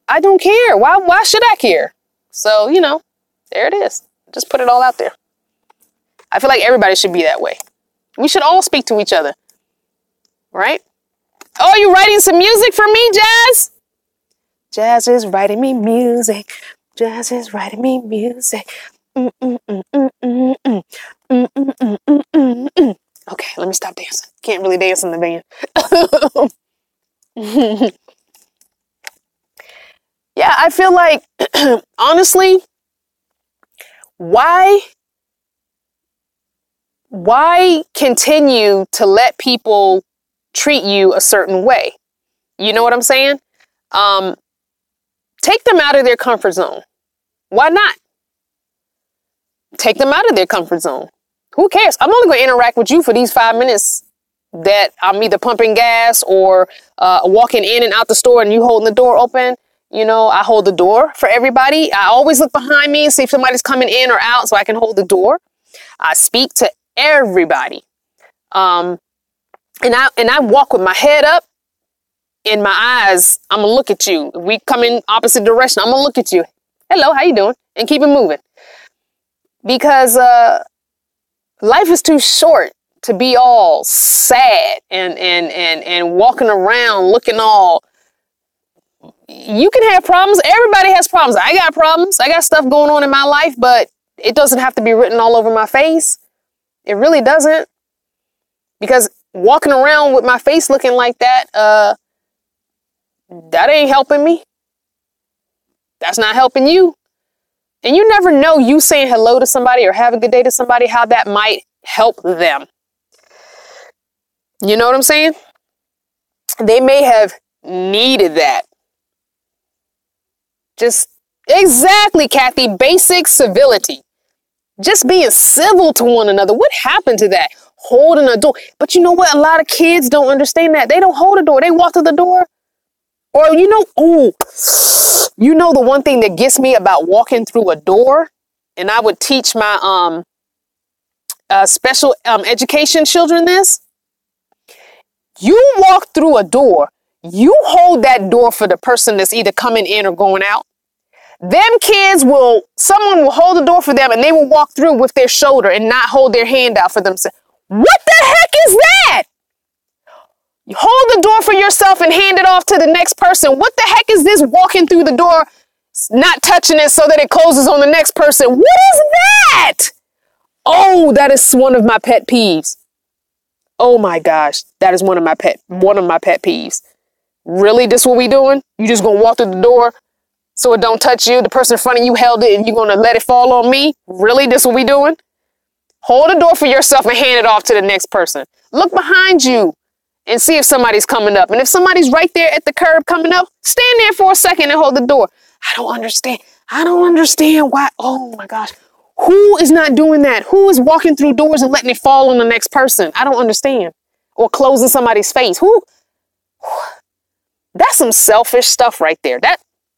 I don't care. Why should I care? So, you know, there it is. Just put it all out there. I feel like everybody should be that way. We should all speak to each other. Right? Oh, you writing some music for me, Jazz? Jazz is writing me music. Jazz is writing me music. Okay, let me stop dancing. Can't really dance in the van. Yeah, I feel like, honestly, why continue to let people treat you a certain way? You know what I'm saying? Take them out of their comfort zone. Why not? Take them out of their comfort zone. Who cares? I'm only going to interact with you for these 5 minutes that I'm either pumping gas or walking in and out the store and you holding the door open. You know, I hold the door for everybody. I always look behind me and see if somebody's coming in or out so I can hold the door. I speak to everybody. And I walk with my head up. In my eyes, I'm going to look at you. If we come in opposite direction, I'm going to look at you. Hello, how you doing? And keep it moving. Because life is too short to be all sad and walking around looking all. You can have problems. Everybody has problems. I got problems. I got stuff going on in my life, but it doesn't have to be written all over my face. It really doesn't. Because walking around with my face looking like that, That ain't helping me. That's not helping you. And you never know, you saying hello to somebody or have a good day to somebody, how that might help them. You know what I'm saying? They may have needed that. Just exactly, Kathy. Basic civility. Just being civil to one another. What happened to that? Holding a door. But you know what? A lot of kids don't understand that. They don't hold a door. They walk to the door. Or, the one thing that gets me about walking through a door, and I would teach my special education children this. You walk through a door, you hold that door for the person that's either coming in or going out. Someone will hold the door for them and they will walk through with their shoulder and not hold their hand out for themselves. What the heck is that? You hold the door for yourself and hand it off to the next person. What the heck is this walking through the door, not touching it so that it closes on the next person? What is that? Oh, that is one of my pet peeves. Oh my gosh, that is one of my pet peeves. Really, this what we doing? You just gonna walk through the door so it don't touch you? The person in front of you held it and you gonna let it fall on me? Really, this what we doing? Hold the door for yourself and hand it off to the next person. Look behind you and see if somebody's coming up. And if somebody's right there at the curb coming up, stand there for a second and hold the door. I don't understand why. Oh my gosh. Who is not doing that? Who is walking through doors and letting it fall on the next person? I don't understand. Or closing somebody's face. Who? That's some selfish stuff right there.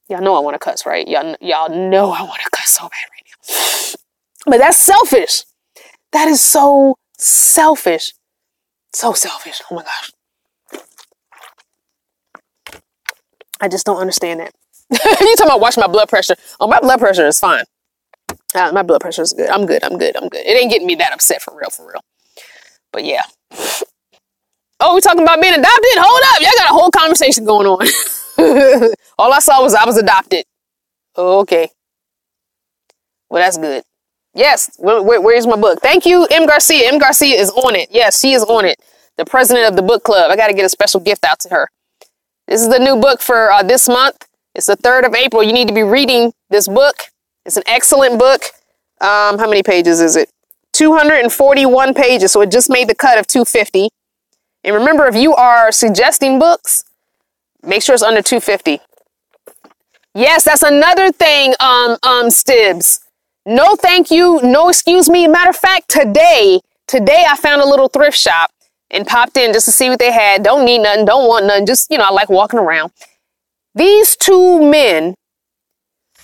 Y'all know I want to cuss, right? Y'all know I want to cuss so bad right now. But that's selfish. That is so selfish. So selfish. Oh my gosh. I just don't understand that. You talking about watching my blood pressure? Oh, my blood pressure is fine. My blood pressure is good. I'm good. It ain't getting me that upset for real. But yeah. Oh, we're talking about being adopted? Hold up. Y'all got a whole conversation going on. All I saw was I was adopted. Okay. Well, that's good. Yes. Where's my book? Thank you, M. Garcia. M. Garcia is on it. Yes, she is on it. The president of the book club. I got to get a special gift out to her. This is the new book for this month. It's the 3rd of April. You need to be reading this book. It's an excellent book. How many pages is it? 241 pages. So it just made the cut of 250. And remember, if you are suggesting books, make sure it's under 250. Yes, that's another thing, Stibs. No, thank you. No, excuse me. Matter of fact, today I found a little thrift shop and popped in just to see what they had. Don't need nothing. Don't want nothing. Just, I like walking around. These two men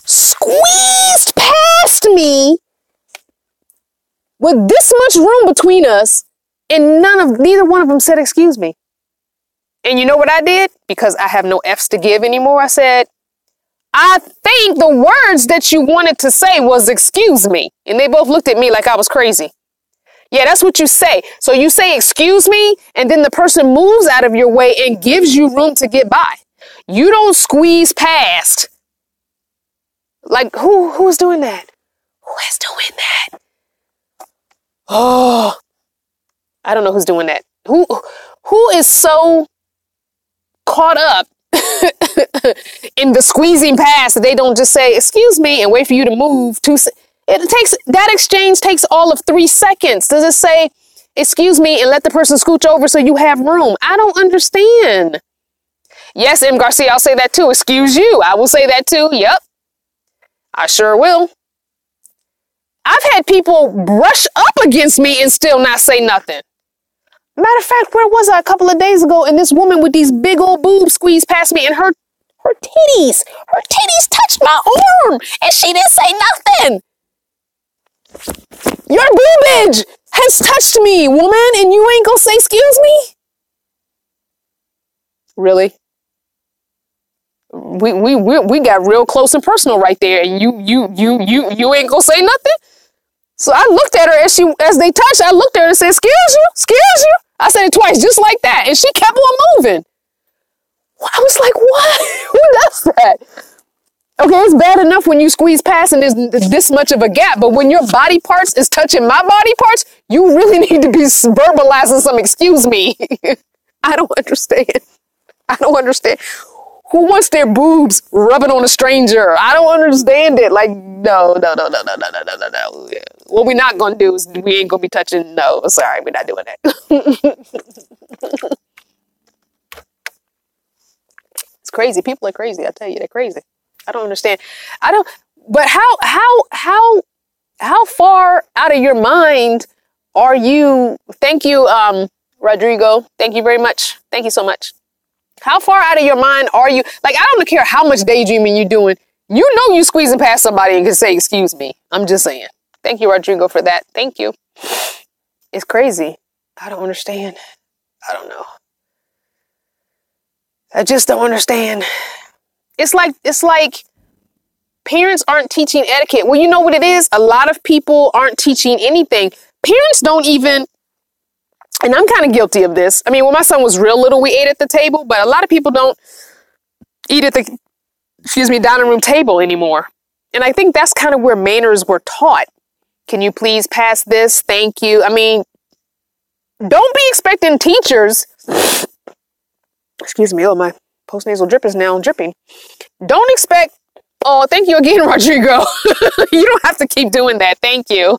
squeezed past me with this much room between us, and neither one of them said, excuse me. And you know what I did? Because I have no F's to give anymore. I said, I think the words that you wanted to say was excuse me. And they both looked at me like I was crazy. Yeah, that's what you say. So you say, excuse me, and then the person moves out of your way and gives you room to get by. You don't squeeze past. Like, who is doing that? Who is doing that? Oh, I don't know who's doing that. Who is so caught up in the squeezing past that they don't just say, excuse me, and wait for you to move that exchange takes all of 3 seconds. Does it say, excuse me, and let the person scooch over so you have room? I don't understand. Yes, M. Garcia, I'll say that too. Excuse you. I will say that too. Yep. I sure will. I've had people brush up against me and still not say nothing. Matter of fact, where was I a couple of days ago, and this woman with these big old boobs squeezed past me, and her titties touched my arm, and she didn't say nothing. Your boobage has touched me, woman, and you ain't gonna say excuse me? Really? We got real close and personal right there, and you ain't gonna say nothing? So I looked at her as they touched. I looked at her and said, excuse you. I said it twice, just like that. And she kept on moving. I was like, what? Who does that? Okay, it's bad enough when you squeeze past and there's this much of a gap. But when your body parts is touching my body parts, you really need to be verbalizing some excuse me. I don't understand. Who wants their boobs rubbing on a stranger? I don't understand it. Like, no. What we're not going to do is we ain't going to be touching. No, sorry, we're not doing that. It's crazy. People are crazy. I tell you, they're crazy. I don't understand. But how far out of your mind are you? Thank you, Rodrigo. Thank you very much. Thank you so much. How far out of your mind are you? Like, I don't care how much daydreaming you're doing. You know you squeezing past somebody and can say, excuse me. I'm just saying. Thank you, Rodrigo, for that. Thank you. It's crazy. I don't understand. I don't know. I just don't understand. It's like parents aren't teaching etiquette. Well, you know what it is? A lot of people aren't teaching anything. Parents don't even, and I'm kind of guilty of this. I mean, when my son was real little, we ate at the table, but a lot of people don't eat at the, dining room table anymore. And I think that's kind of where manners were taught. Can you please pass this? Thank you. I mean, don't be expecting teachers. Excuse me. Oh, my postnasal drip is now dripping. Don't expect. Oh, thank you again, Rodrigo. You don't have to keep doing that. Thank you.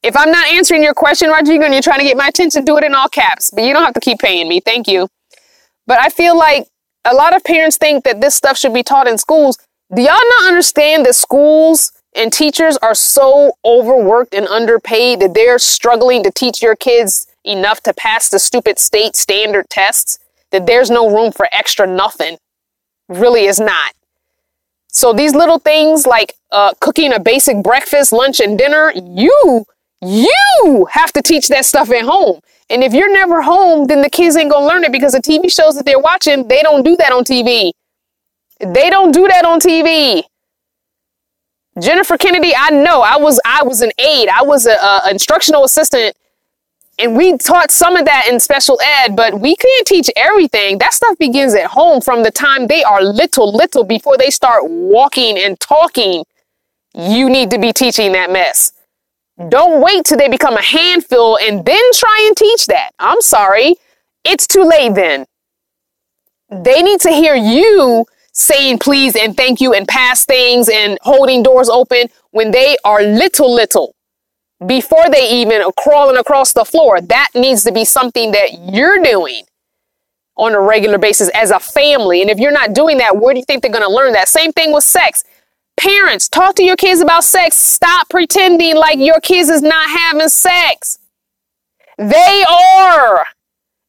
If I'm not answering your question, Rodrigo, and you're trying to get my attention, do it in all caps. But you don't have to keep paying me. Thank you. But I feel like a lot of parents think that this stuff should be taught in schools. Do y'all not understand that schools and teachers are so overworked and underpaid that they're struggling to teach your kids enough to pass the stupid state standard tests? That there's no room for extra nothing. Really is not. So these little things like cooking a basic breakfast, lunch, and dinner, you have to teach that stuff at home. And if you're never home, then the kids ain't gonna learn it because the TV shows that they're watching, they don't do that on TV. They don't do that on TV. Jennifer Kennedy, I know. I was an aide. I was an instructional assistant. And we taught some of that in special ed, but we can't teach everything. That stuff begins at home from the time they are little before they start walking and talking. You need to be teaching that mess. Don't wait till they become a handful and then try and teach that. I'm sorry. It's too late then. They need to hear you saying please and thank you and pass things and holding doors open when they are little. Before they even are crawling across the floor. That needs to be something that you're doing on a regular basis as a family. And if you're not doing that, where do you think they're going to learn that? Same thing with sex. Parents, talk to your kids about sex. Stop pretending like your kids is not having sex. They are.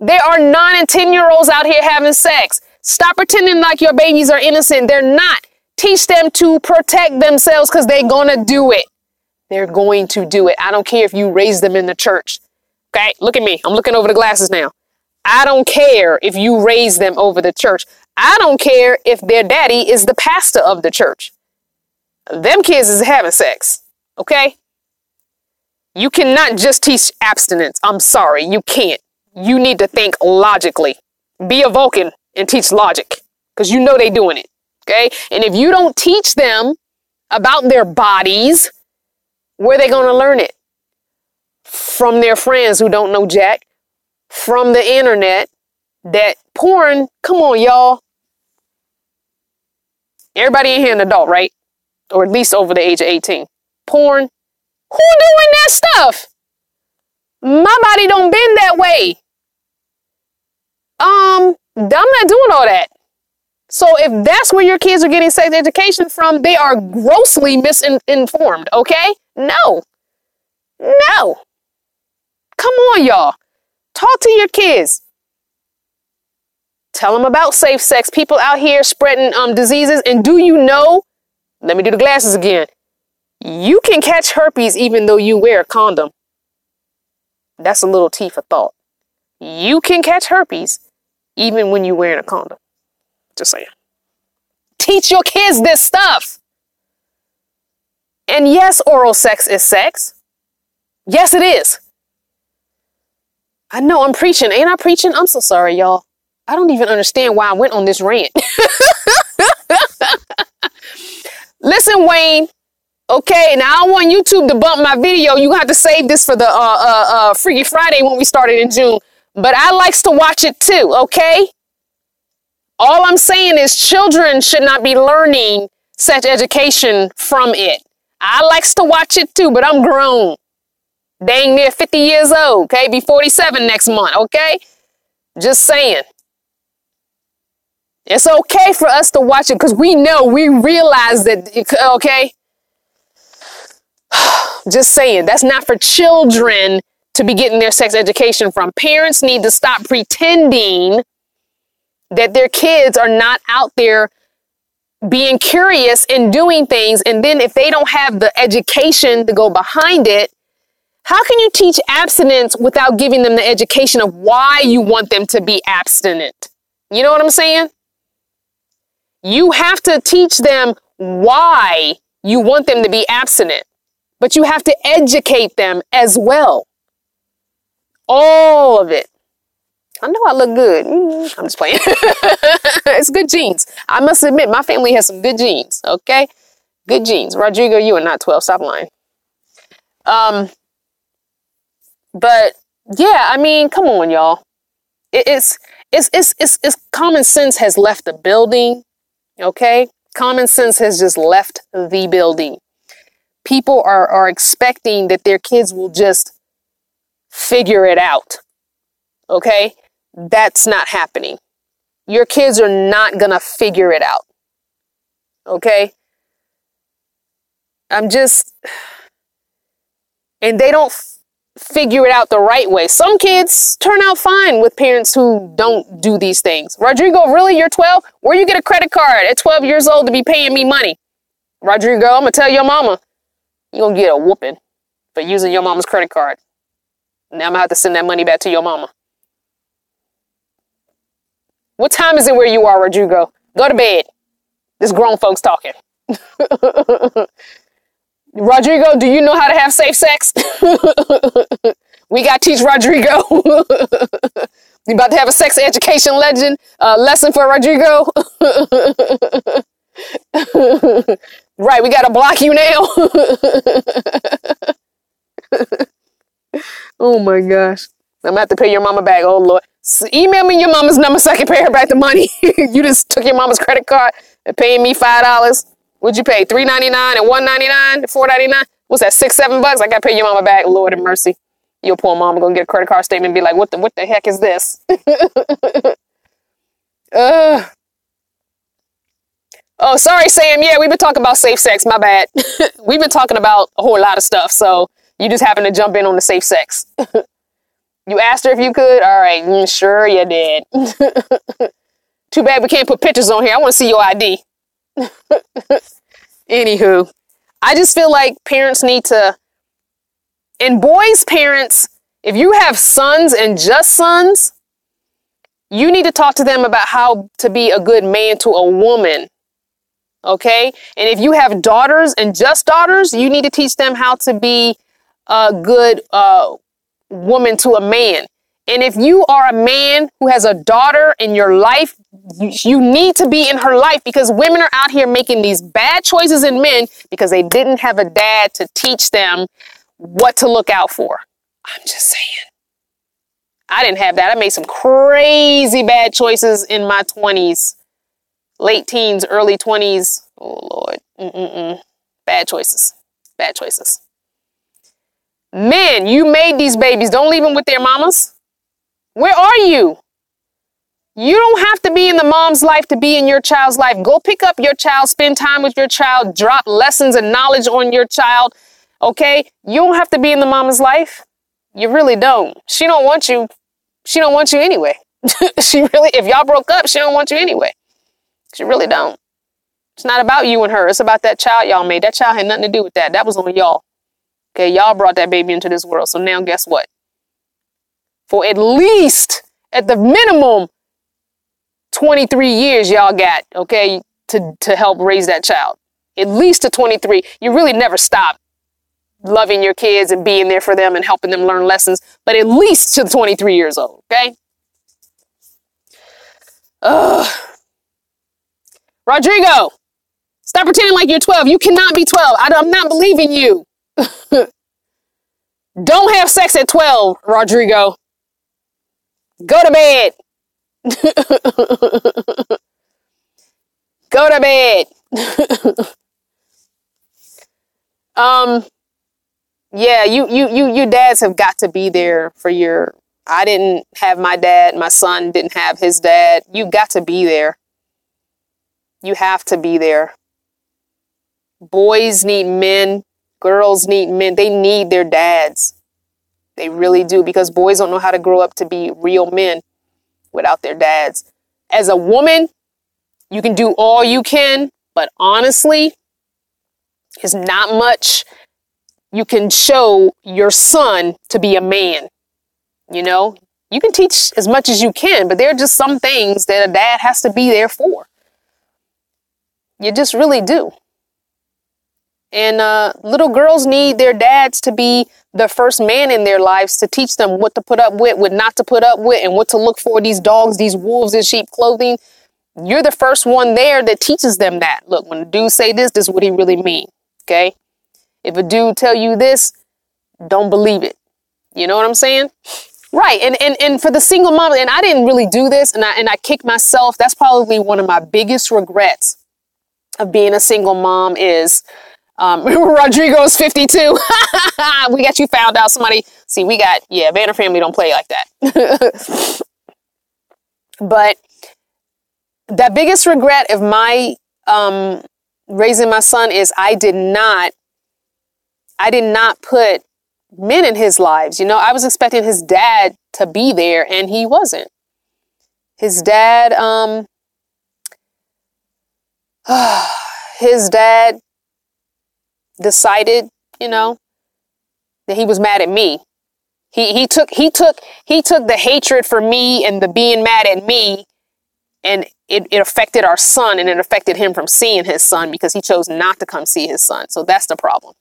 There are 9 and 10-year-olds out here having sex. Stop pretending like your babies are innocent. They're not. Teach them to protect themselves because they're going to do it. They're going to do it. I don't care if you raise them in the church. Okay, look at me. I'm looking over the glasses now. I don't care if you raise them over the church. I don't care if their daddy is the pastor of the church. Them kids is having sex. Okay? You cannot just teach abstinence. I'm sorry. You can't. You need to think logically. Be a Vulcan and teach logic because you know they doing it. Okay? And if you don't teach them about their bodies, where are they going to learn it? From their friends who don't know jack. From the internet. That porn, come on, y'all. Everybody in here an adult, right? Or at least over the age of 18. Porn. Who doing that stuff? My body don't bend that way. I'm not doing all that. So if that's where your kids are getting sex education from, they are grossly misinformed, okay? No. Come on, y'all. Talk to your kids. Tell them about safe sex. People out here spreading diseases. And do you know, let me do the glasses again. You can catch herpes even though you wear a condom. That's a little tea for thought. You can catch herpes even when you're wearing a condom. Just saying. Teach your kids this stuff. And yes, oral sex is sex. Yes, it is. I know I'm preaching. Ain't I preaching? I'm so sorry, y'all. I don't even understand why I went on this rant. Listen, Wayne. Okay, now I want YouTube to bump my video. You have to save this for the Freaky Friday when we started in June. But I likes to watch it too, okay? All I'm saying is children should not be learning sex education from it. I likes to watch it too, but I'm grown. Dang near 50 years old, okay? Be 47 next month, okay? Just saying. It's okay for us to watch it because we realize that, okay? Just saying, that's not for children to be getting their sex education from. Parents need to stop pretending that their kids are not out there being curious and doing things. And then if they don't have the education to go behind it, how can you teach abstinence without giving them the education of why you want them to be abstinent? You know what I'm saying? You have to teach them why you want them to be abstinent, but you have to educate them as well. All of it. I know I look good. I'm just playing. It's good genes. I must admit, my family has some good genes. Okay? Good genes. Rodrigo, you are not 12. Stop lying. But yeah, I mean, come on, y'all. It's common sense has left the building. Okay? Common sense has just left the building. People are expecting that their kids will just figure it out. Okay? That's not happening. Your kids are not gonna figure it out. Okay? And they don't figure it out the right way. Some kids turn out fine with parents who don't do these things. Rodrigo, really? You're 12? Where you get a credit card at 12 years old to be paying me money? Rodrigo, I'm gonna tell your mama, you're gonna get a whooping for using your mama's credit card. Now I'm gonna have to send that money back to your mama. What time is it where you are, Rodrigo? Go to bed. This grown folks talking. Rodrigo, do you know how to have safe sex? We got to teach Rodrigo. You about to have a sex education lesson for Rodrigo? Right, we got to block you now. Oh my gosh. I'm gonna have to pay your mama back. Oh Lord. Email me your mama's number so I can pay her back the money. You just took your mama's credit card and paying me $5. What'd you pay? $3.99 and $1.99, $4.99? What's that? $6, $7? I gotta pay your mama back. Lord have mercy. Your poor mama gonna get a credit card statement and be like, what the heck is this? Oh, sorry, Sam. Yeah, we've been talking about safe sex. My bad. We've been talking about a whole lot of stuff. So you just happen to jump in on the safe sex. You asked her if you could? All right. Sure you did. Too bad we can't put pictures on here. I want to see your ID. Anywho, I just feel like parents need to, and boys' parents, if you have sons and just sons, you need to talk to them about how to be a good man to a woman. Okay? And if you have daughters and just daughters, you need to teach them how to be a good woman to a man. And if you are a man who has a daughter in your life, you need to be in her life, because women are out here making these bad choices in men because they didn't have a dad to teach them what to look out for. I'm just saying. I didn't have that. I made some crazy bad choices in my 20s, late teens, early 20s. Oh, Lord. Bad choices. Bad choices. Men, you made these babies. Don't leave them with their mamas. Where are you? You don't have to be in the mom's life to be in your child's life. Go pick up your child, spend time with your child, drop lessons and knowledge on your child. Okay? You don't have to be in the mama's life. You really don't. She don't want you. She don't want you anyway. If y'all broke up, she don't want you anyway. She really don't. It's not about you and her. It's about that child y'all made. That child had nothing to do with that. That was on y'all. Okay? Y'all brought that baby into this world. So now guess what? For at least, at the minimum, 23 years y'all got, okay, to help raise that child. At least to 23. You really never stop loving your kids and being there for them and helping them learn lessons, but at least to 23 years old, okay? Rodrigo, stop pretending like you're 12. You cannot be 12. I'm not believing you. Don't have sex at 12, Rodrigo. Go to bed. Go to bed. Yeah, you dads have got to be there for your, I didn't have my dad. My son didn't have his dad. You got to be there. You have to be there. Boys need men. Girls need men. They need their dads. They really do, because boys don't know how to grow up to be real men without their dads. As a woman, you can do all you can, but honestly, it's not much you can show your son to be a man. You know, you can teach as much as you can, but there are just some things that a dad has to be there for. You just really do. And little girls need their dads to be the first man in their lives, to teach them what to put up with, what not to put up with, and what to look for. These dogs, these wolves in sheep clothing. You're the first one there that teaches them that. Look, when a dude say this is what he really mean. Okay. If a dude tell you this, don't believe it. You know what I'm saying? Right. And for the single mom, and I didn't really do this, and I kick myself. That's probably one of my biggest regrets of being a single mom is, Rodrigo's 52. We got you found out. Somebody, see, Veda family don't play like that. But the biggest regret of my, raising my son is I did not put men in his lives. You know, I was expecting his dad to be there, and he wasn't. His dad, decided, you know, that he was mad at me. He took the hatred for me and the being mad at me, and it affected our son, and it affected him from seeing his son because he chose not to come see his son. So that's the problem.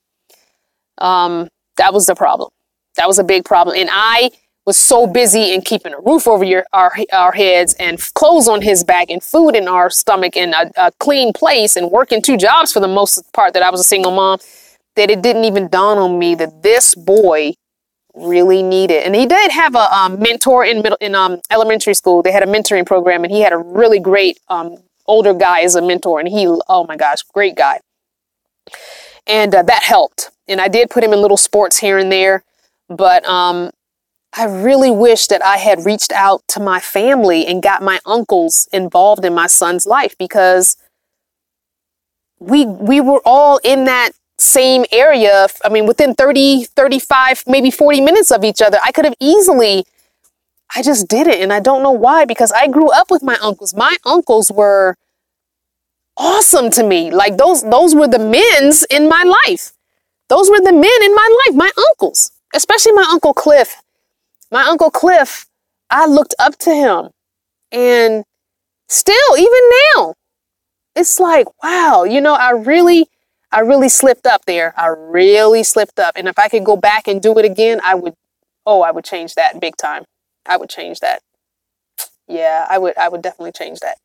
That was the problem. That was a big problem. And I was so busy in keeping a roof over our heads and clothes on his back and food in our stomach and a clean place and working 2 jobs for the most part that I was a single mom, that it didn't even dawn on me that this boy really needed. And he did have a mentor in elementary school. They had a mentoring program, and he had a really great older guy as a mentor. And he, oh my gosh, great guy. And that helped. And I did put him in little sports here and there. But I really wish that I had reached out to my family and got my uncles involved in my son's life, because we were all in that same area. I mean, within 30, 35, maybe 40 minutes of each other. I could have easily, I just didn't. And I don't know why, because I grew up with my uncles. My uncles were awesome to me. Like those were the men's in my life. Those were the men in my life, my uncles, especially my Uncle Cliff. My Uncle Cliff, I looked up to him, and still, even now, it's like, wow, you know, I really slipped up there. I really slipped up. And if I could go back and do it again, I would change that big time. I would change that. Yeah, I would definitely change that.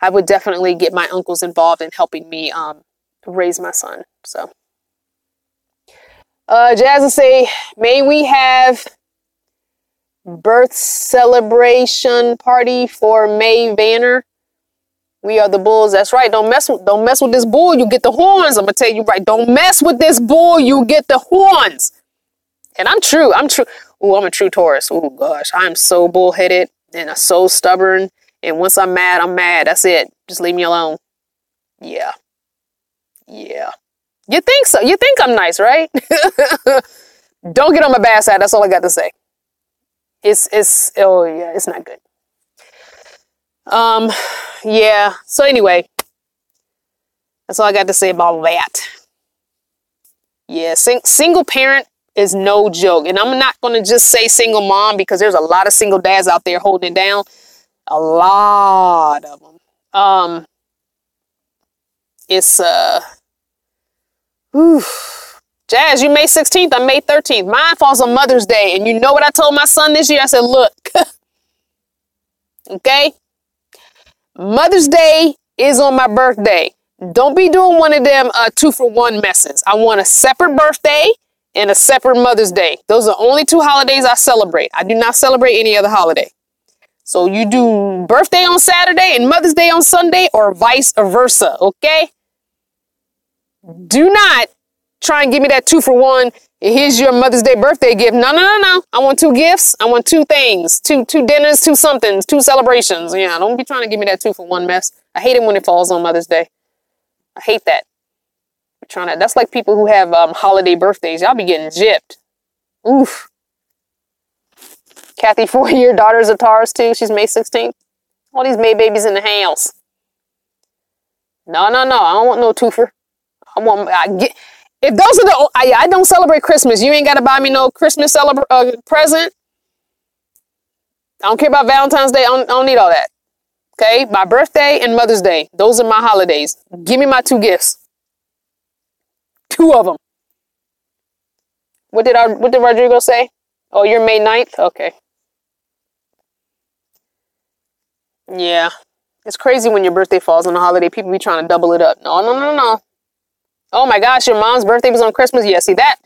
I would definitely get my uncles involved in helping me raise my son. So, Jazz will say, may we have birth celebration party for May Vanner. We are the bulls. That's right. Don't mess with this bull. You get the horns. I'm gonna tell you right. Don't mess with this bull. You get the horns. And I'm true. Ooh, I'm a true Taurus. Oh gosh, I'm so bullheaded and so stubborn. And once I'm mad, I'm mad. That's it. Just leave me alone. Yeah. You think so? You think I'm nice, right? Don't get on my bad side. That's all I got to say. It's not good. Yeah. So anyway, that's all I got to say about that. Yeah. Single parent is no joke. And I'm not going to just say single mom, because there's a lot of single dads out there holding it down. A lot of them. It's, Jazz, you May 16th, I'm May 13th. Mine falls on Mother's Day. And you know what I told my son this year? I said, look, okay, Mother's Day is on my birthday. Don't be doing one of them 2-for-1 messes. I want a separate birthday and a separate Mother's Day. Those are the only 2 holidays I celebrate. I do not celebrate any other holiday. So you do birthday on Saturday and Mother's Day on Sunday, or vice versa, okay? Do not try and give me that 2-for-1. Here's your Mother's Day birthday gift. No. I want 2 gifts. I want 2 things. Two dinners, 2 somethings, 2 celebrations. Yeah, don't be trying to give me that 2-for-1 mess. I hate it when it falls on Mother's Day. I hate that. That's like people who have holiday birthdays. Y'all be getting gypped. Oof. Kathy, 4-year daughter's a Taurus too. She's May 16th. All these May babies in the house. No. I don't want no twofer. If those are the, I don't celebrate Christmas. You ain't got to buy me no Christmas present. I don't care about Valentine's Day. I don't need all that. Okay, my birthday and Mother's Day. Those are my holidays. Give me my 2 gifts. 2 of them. What did Rodrigo say? Oh, you're May 9th? Okay. Yeah. It's crazy when your birthday falls on a holiday. People be trying to double it up. No. Oh my gosh, your mom's birthday was on Christmas? Yeah, see that?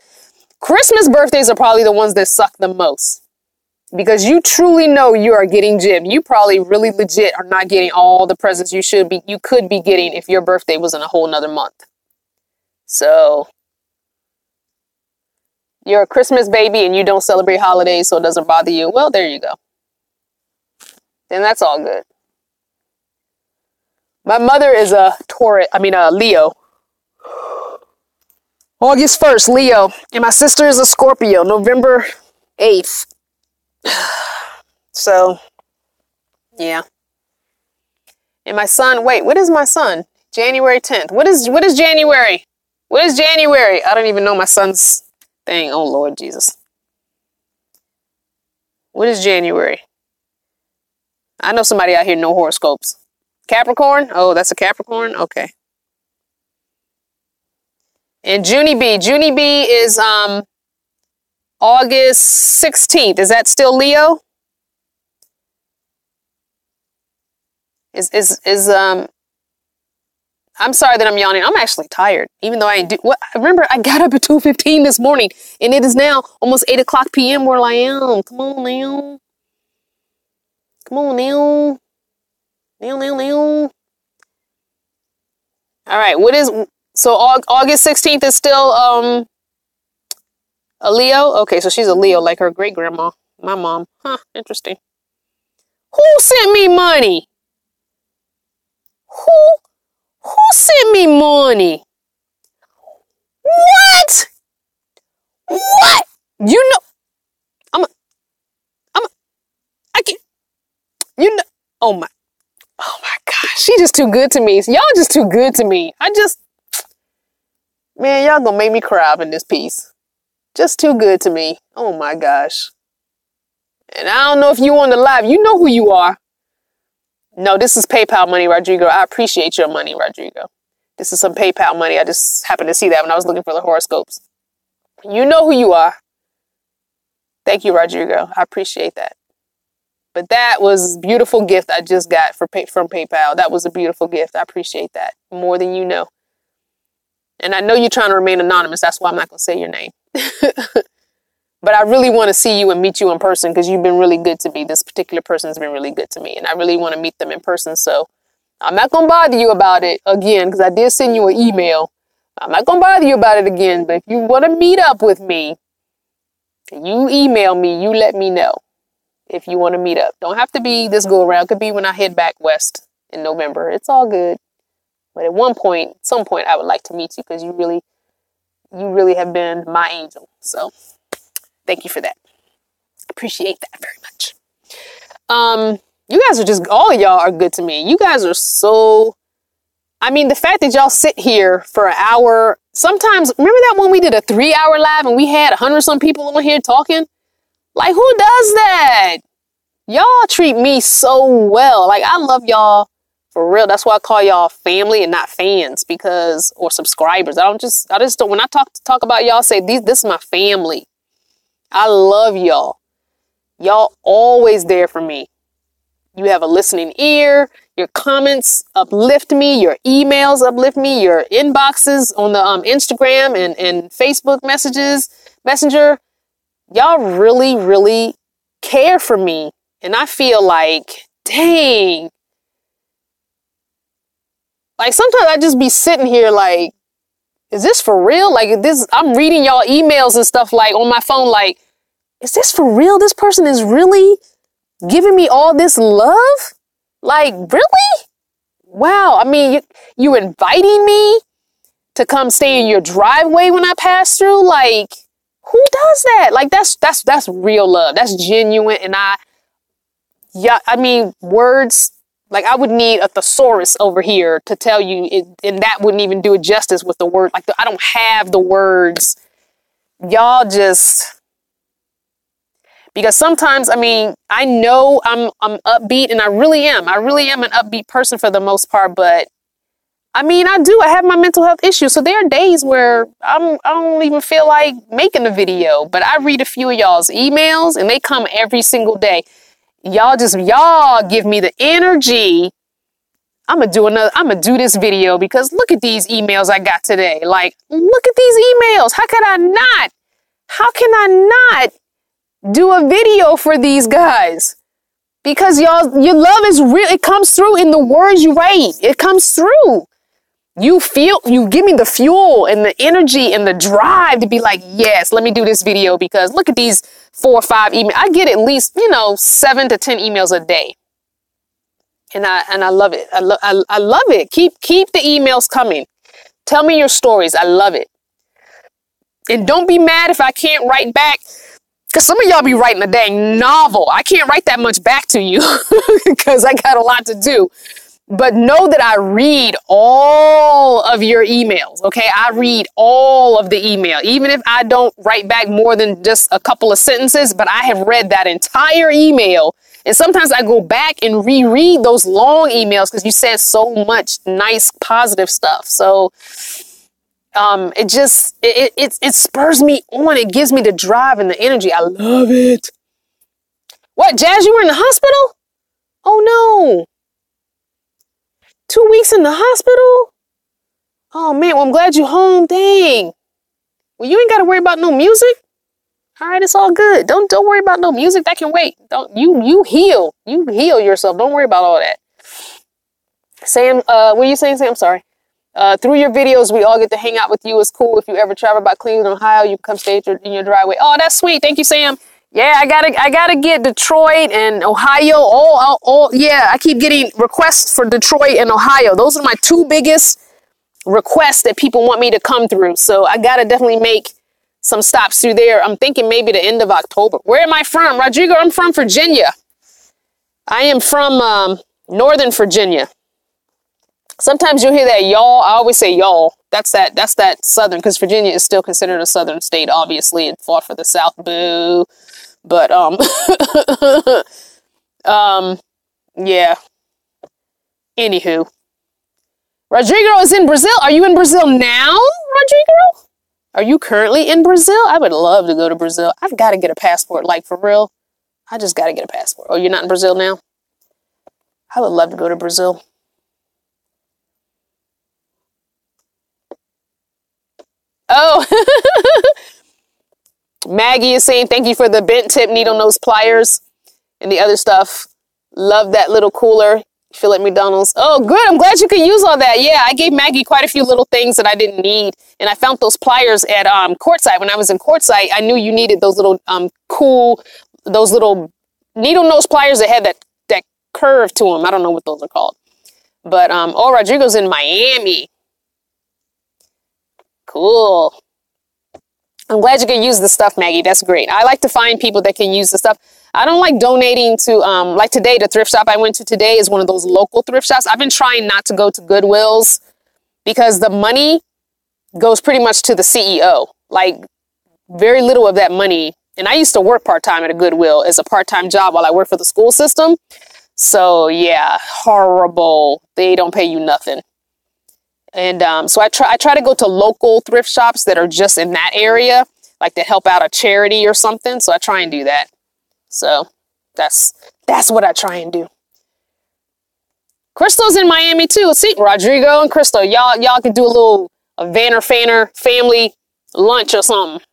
Christmas birthdays are probably the ones that suck the most. Because you truly know you are getting gypped. You probably really legit are not getting all the presents you could be getting if your birthday was in a whole nother month. So, you're a Christmas baby and you don't celebrate holidays, so it doesn't bother you. Well, there you go. Then that's all good. My mother is a Leo. August 1st, Leo. And my sister is a Scorpio, November 8th. So, yeah. And my son, what is my son? January 10th. What is January? What is January? I don't even know my son's thing. Oh, Lord Jesus. What is January? I know somebody out here know horoscopes. Capricorn? Oh, that's a Capricorn? Okay. And Junie B is August 16th. Is that still Leo? I'm sorry that I'm yawning. I'm actually tired, even though remember, I got up at 2:15 this morning, and it is now almost 8 o'clock p.m. where I am. Come on now. Now. All right, so August 16th is still a Leo? Okay, so she's a Leo like her great-grandma, my mom. Huh, interesting. Who sent me money? Who sent me money? What? You know, I can't, oh my gosh, she just too good to me. Y'all just too good to me. Man, y'all gonna make me cry up in this piece. Just too good to me. Oh my gosh. And I don't know if you on the live, you know who you are. No, this is PayPal money, Rodrigo. I appreciate your money, Rodrigo. This is some PayPal money. I just happened to see that when I was looking for the horoscopes. You know who you are. Thank you, Rodrigo. I appreciate that. But that was a beautiful gift I just got from PayPal. That was a beautiful gift. I appreciate that more than you know. And I know you're trying to remain anonymous. That's why I'm not going to say your name. But I really want to see you and meet you in person because you've been really good to me. This particular person's been really good to me. And I really want to meet them in person. So I'm not going to bother you about it again because I did send you an email. I'm not going to bother you about it again. But if you want to meet up with me, you email me. You let me know if you want to meet up. Don't have to be this go around. Could be when I head back west in November. It's all good. But at some point, I would like to meet you because you really have been my angel. So thank you for that. Appreciate that very much. You guys are all of y'all are good to me. You guys are so, the fact that y'all sit here for an hour, sometimes, remember that when we did a 3-hour live and we had 100-some people on here talking? Like, who does that? Y'all treat me so well. Like, I love y'all for real. That's why I call y'all family and not fans or subscribers. I just don't, when I talk about y'all, say this is my family. I love y'all. Y'all always there for me. You have a listening ear. Your comments uplift me. Your emails uplift me. Your inboxes on the Instagram and Facebook Messenger. Y'all really, really care for me And I feel like, dang. Like sometimes I just be sitting here like, is this for real? Like this, I'm reading y'all emails and stuff like on my phone, like, is this for real? This person is really giving me all this love? Like, really? Wow. I mean, you inviting me to come stay in your driveway when I pass through? Like, who does that? Like, that's real love. That's genuine. And I mean, words, like I would need a thesaurus over here to tell you it, and that wouldn't even do it justice with the word. Like, I don't have the words. Y'all just, because sometimes, I mean, I know I'm upbeat, and I really am an upbeat person for the most part, but I mean, I have my mental health issues. So there are days where I don't even feel like making a video, but I read a few of y'all's emails and they come every single day. Y'all give me the energy. I'm going to do this video because look at these emails I got today. Like, look at these emails. How can I not do a video for these guys? Because y'all, your love is real. It comes through in the words you write. It comes through. You give me the fuel and the energy and the drive to be like, yes, let me do this video because look at these 4 or 5 emails. I get at least, 7 to 10 emails a day. And I love it. I love it. Keep the emails coming. Tell me your stories. I love it. And don't be mad if I can't write back. Because some of y'all be writing a dang novel. I can't write that much back to you because I got a lot to do. But know that I read all of your emails, okay? I read all of the email, even if I don't write back more than just a couple of sentences, but I have read that entire email. And sometimes I go back and reread those long emails because you said so much nice, positive stuff. So it spurs me on. It gives me the drive and the energy. I love it. What, Jazz, you were in the hospital? Oh, no. 2 weeks in the hospital? Oh man, well I'm glad you're home. Dang. Well, you ain't got to worry about no music. All right, it's all good. Don't worry about no music. That can wait. You heal. You heal yourself. Don't worry about all that. Sam, what are you saying, Sam? I'm sorry. Through your videos, we all get to hang out with you. It's cool. If you ever travel by Cleveland, Ohio, you can come stay in your driveway. Oh, that's sweet. Thank you, Sam. Yeah, I gotta get Detroit and Ohio. Yeah, I keep getting requests for Detroit and Ohio. Those are my 2 biggest requests that people want me to come through. So I gotta definitely make some stops through there. I'm thinking maybe the end of October. Where am I from? Rodrigo, I'm from Virginia. I am from Northern Virginia. Sometimes you'll hear that y'all. I always say y'all. That's that Southern, because Virginia is still considered a Southern state. Obviously, it fought for the South. Boo. But yeah. Anywho, Rodrigo is in Brazil. Are you in Brazil now, Rodrigo? Are you currently in Brazil? I would love to go to Brazil. I've got to get a passport, like for real. I just got to get a passport. Oh, you're not in Brazil now? I would love to go to Brazil. Oh, Maggie is saying thank you for the bent tip needle nose pliers and the other stuff. Love that little cooler. Feel at McDonald's. Oh, good. I'm glad you could use all that. Yeah, I gave Maggie quite a few little things that I didn't need. And I found those pliers at Courtside. When I was in Courtside, I knew you needed those little those little needle nose pliers that had that curve to them. I don't know what those are called. But Rodrigo's in Miami. Cool. I'm glad you can use the stuff, Maggie. That's great. I like to find people that can use the stuff. I don't like donating to, like today, the thrift shop I went to today is one of those local thrift shops. I've been trying not to go to Goodwill's because the money goes pretty much to the CEO. Like, very little of that money. And I used to work part-time at a Goodwill as a part-time job while I worked for the school system. So, yeah, horrible. They don't pay you nothing. And so I try to go to local thrift shops that are just in that area, like to help out a charity or something. So I try and do that. So that's what I try and do. Crystal's in Miami too. See, Rodrigo and Crystal, y'all could do a Vanner Fanner family lunch or something.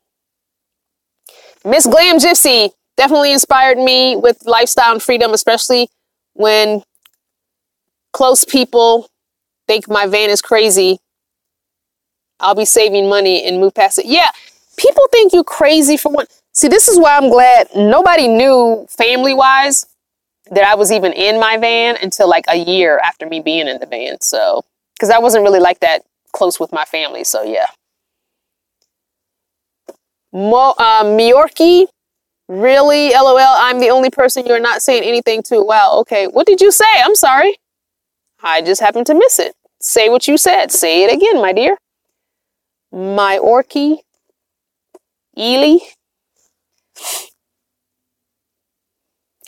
Miss Glam Gypsy, Definitely inspired me with lifestyle and freedom, especially when close people think my van is crazy. I'll be saving money and move past it. Yeah, people think you crazy for one. See, this is why I'm glad nobody knew family-wise that I was even in my van until like a year after me being in the van. So, because I wasn't really like that close with my family. So, yeah. Miyorki, really? LOL, I'm the only person you're not saying anything to. Wow, okay. What did you say? I'm sorry. I just happened to miss it. Say what you said. Say it again, my dear. Miyorki, Ely.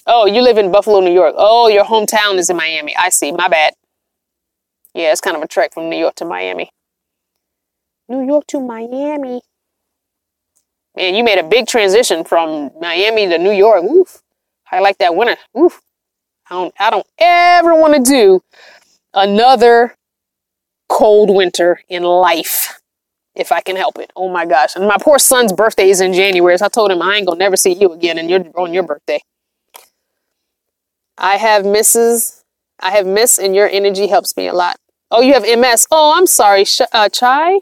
Oh, you live in Buffalo, New York. Oh, your hometown is in Miami. I see. My bad. Yeah, it's kind of a trek from New York to Miami. New York to Miami. Man, you made a big transition from Miami to New York. Oof. I like that winter. Oof. I don't ever want to do another cold winter in life if I can help it. Oh my gosh. And my poor son's birthday is in January. So I told him I ain't gonna never see you again on your birthday. I have miss and your energy helps me a lot. Oh, you have MS. Oh, I'm sorry. Chai?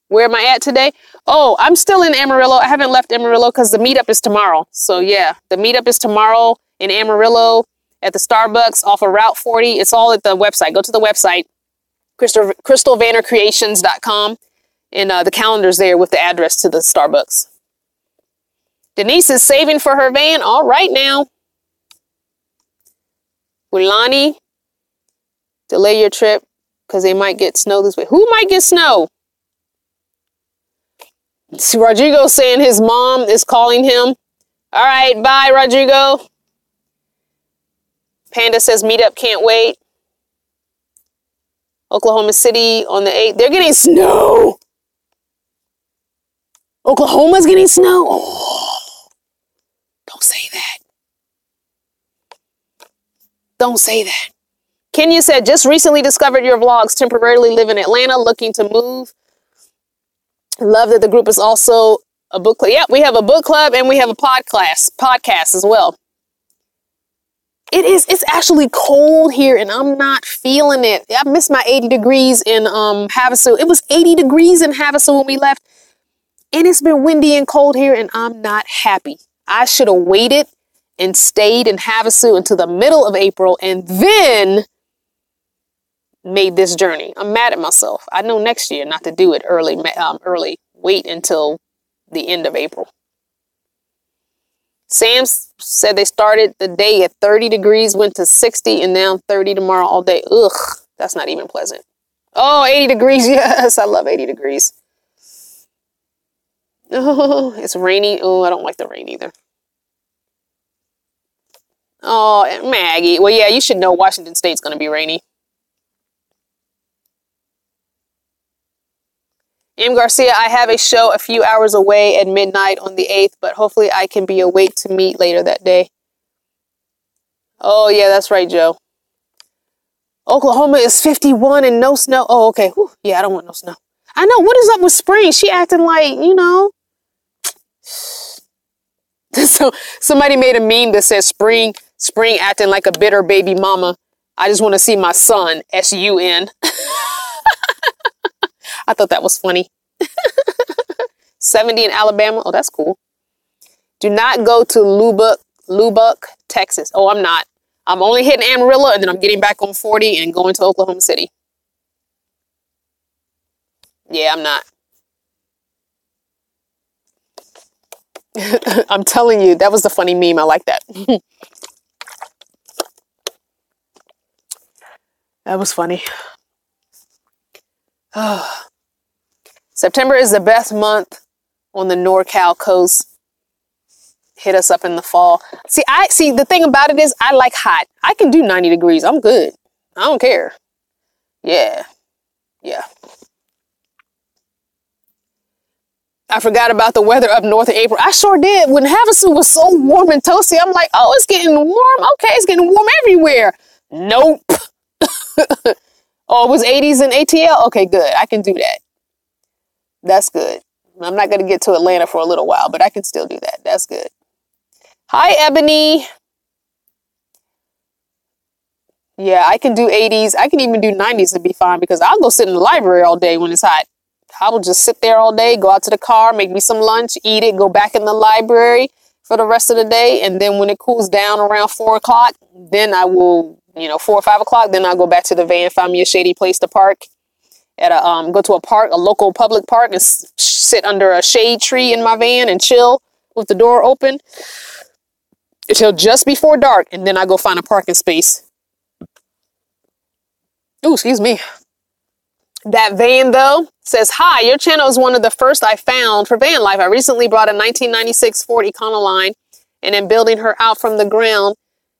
Where am I at today? Oh, I'm still in Amarillo. I haven't left Amarillo because the meetup is tomorrow. So yeah, the meetup is tomorrow in Amarillo at the Starbucks off of Route 40. It's all at the website. Go to the website, crystalvannercreations.com, and the calendar's there with the address to the Starbucks. Denise is saving for her van. All right now. Ulani, delay your trip because they might get snow this way. Who might get snow? See, Rodrigo saying his mom is calling him. All right, bye, Rodrigo. Panda says meetup, can't wait. Oklahoma City on the 8th. They're getting snow. Oklahoma's getting snow. Oh, don't say that. Don't say that. Kenya said, just recently discovered your vlogs, temporarily live in Atlanta, looking to move. Love that the group is also a book club. Yeah, we have a book club and we have a podcast as well. It's actually cold here and I'm not feeling it. I missed my 80 degrees in Havasu. It was 80 degrees in Havasu when we left. And it's been windy and cold here and I'm not happy. I should have waited and stayed in Havasu until the middle of April and then made this journey. I'm mad at myself. I know next year not to do it early. Wait until the end of April. Sam said they started the day at 30 degrees, went to 60, and now 30 tomorrow all day. Ugh, that's not even pleasant. Oh, 80 degrees. Yes, I love 80 degrees. Oh, it's rainy. Oh, I don't like the rain either. Oh, Maggie. Well, yeah, you should know Washington State's going to be rainy. M. Garcia, I have a show a few hours away at midnight on the 8th, but hopefully I can be awake to meet later that day. Oh, yeah, that's right, Joe. Oklahoma is 51 and no snow. Oh, okay. Whew. Yeah, I don't want no snow. I know. What is up with spring? She acting like, you know. So somebody made a meme that says spring acting like a bitter baby mama. I just want to see my son, S-U-N. I thought that was funny. 70 in Alabama. Oh, that's cool. Do not go to Lubbock, Texas. Oh, I'm not. I'm only hitting Amarillo and then I'm getting back on 40 and going to Oklahoma City. Yeah, I'm not. I'm telling you, that was the funny meme. I like that. That was funny. Oh. September is the best month on the NorCal coast. Hit us up in the fall. See, the thing about it is I like hot. I can do 90 degrees. I'm good. I don't care. Yeah. Yeah. I forgot about the weather up north in April. I sure did. When Havasu was so warm and toasty, I'm like, oh, it's getting warm. Okay, it's getting warm everywhere. Nope. Oh, it was 80s in ATL? Okay, good. I can do that. That's good. I'm not going to get to Atlanta for a little while, but I can still do that. That's good. Hi, Ebony. Yeah, I can do 80s. I can even do 90s to be fine because I'll go sit in the library all day when it's hot. I will just sit there all day, go out to the car, make me some lunch, eat it, go back in the library for the rest of the day. And then when it cools down around 4 o'clock, then I will, 4 or 5 o'clock, then I'll go back to the van, find me a shady place to park at go to a park, a local public park, and sit under a shade tree in my van and chill with the door open until just before dark. And then I go find a parking space. Ooh, excuse me. That van, though, says, hi, your channel is one of the first I found for van life. I recently bought a 1996 Ford Econoline and am building her out from the ground.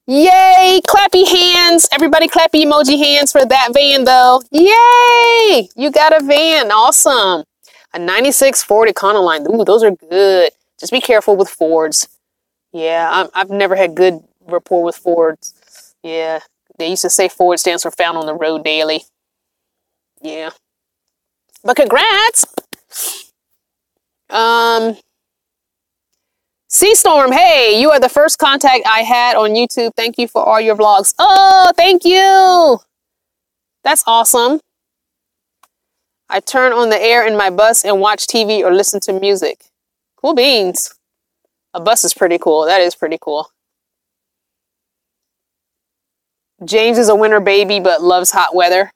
Yay! Clappy hands. Everybody clappy emoji hands for that van, though. Yay! You got a van. Awesome. A 96 Ford Econoline. Ooh, those are good. Just be careful with Fords. Yeah, I've never had good rapport with Fords. Yeah. They used to say Ford stands for found on the road daily. Yeah. But congrats. Sea Storm, hey, you are the first contact I had on YouTube. Thank you for all your vlogs. Oh, thank you. That's awesome. I turn on the air in my bus and watch TV or listen to music. Cool beans. A bus is pretty cool. That is pretty cool. James is a winter baby, but loves hot weather.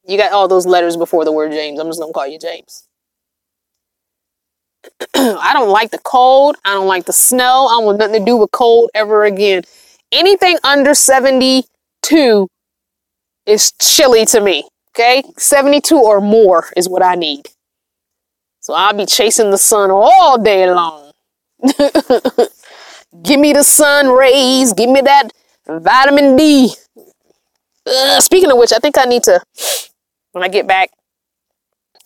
You got all those letters before the word James. I'm just going to call you James. I don't like the cold. I don't like the snow. I want nothing to do with cold ever again. Anything under 72 is chilly to me. Okay? 72 or more is what I need. So I'll be chasing the sun all day long. Give me the sun rays. Give me that vitamin D. Speaking of which, I think I need to, when I get back,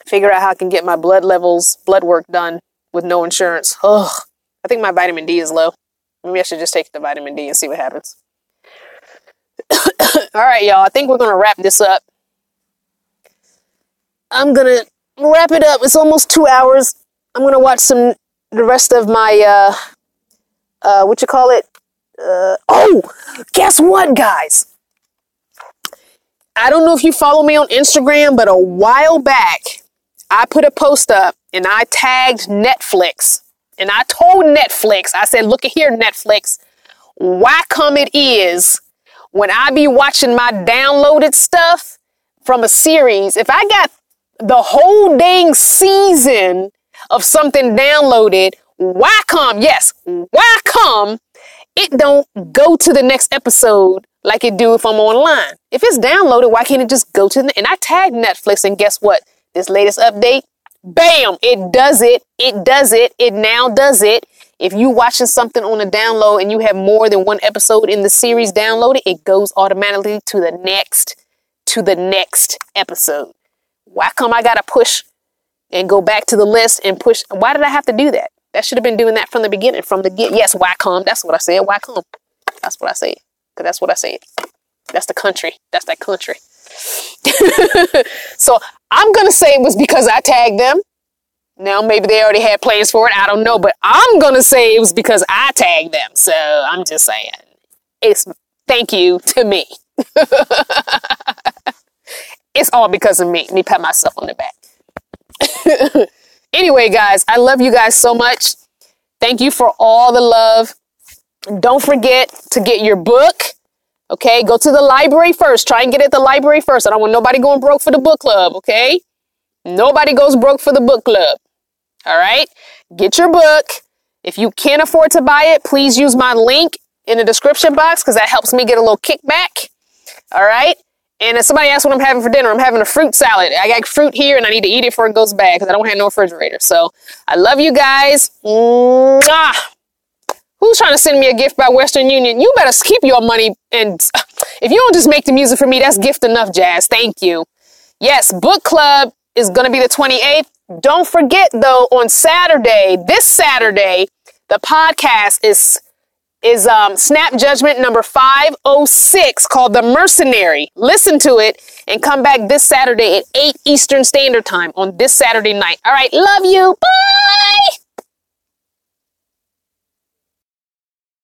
figure out how I can get my blood work done with no insurance. Ugh. I think my vitamin D is low. Maybe I should just take the vitamin D and see what happens. All right, y'all. I think we're going to wrap this up. I'm going to wrap it up. It's almost 2 hours. I'm going to watch the rest of my, guess what, guys? I don't know if you follow me on Instagram, but a while back, I put a post up and I tagged Netflix. And I told Netflix, I said, look at here, Netflix, why come it is when I be watching my downloaded stuff from a series, if I got the whole dang season of something downloaded, why come it don't go to the next episode like it do if I'm online? If it's downloaded, why can't it just go to and I tagged Netflix, and guess what? This latest update, bam, it does it. It does it. It now does it. If you watching something on a download and you have more than one episode in the series downloaded, it goes automatically to the next episode. Why come I gotta push and go back to the list and push? Why did I have to do that? That should have been doing that from the beginning, Yes, why come? That's what I said. Why come? That's what I said. Because that's what I said. That's the country. That's that country. So I'm going to say it was because I tagged them. Now, maybe they already had plans for it. I don't know. But I'm going to say it was because I tagged them. So I'm just saying. It's thank you to me. It's all because of me. Let me pat myself on the back. Anyway, guys, I love you guys so much. Thank you for all the love. Don't forget to get your book. Okay, go to the library first. Try and get it at the library first. I don't want nobody going broke for the book club, okay? Nobody goes broke for the book club. All right? Get your book. If you can't afford to buy it, please use my link in the description box because that helps me get a little kickback. All right? And if somebody asks what I'm having for dinner, I'm having a fruit salad. I got fruit here and I need to eat it before it goes bad because I don't have no refrigerator. So I love you guys. Mwah. Who's trying to send me a gift by Western Union? You better keep your money. And if you don't just make the music for me, that's gift enough, Jazz. Thank you. Yes, book club is going to be the 28th. Don't forget, though, on this Saturday, the podcast is Snap Judgment number 506 called The Mercenary. Listen to it and come back this Saturday at 8 Eastern Standard Time on this Saturday night. All right. Love you. Bye.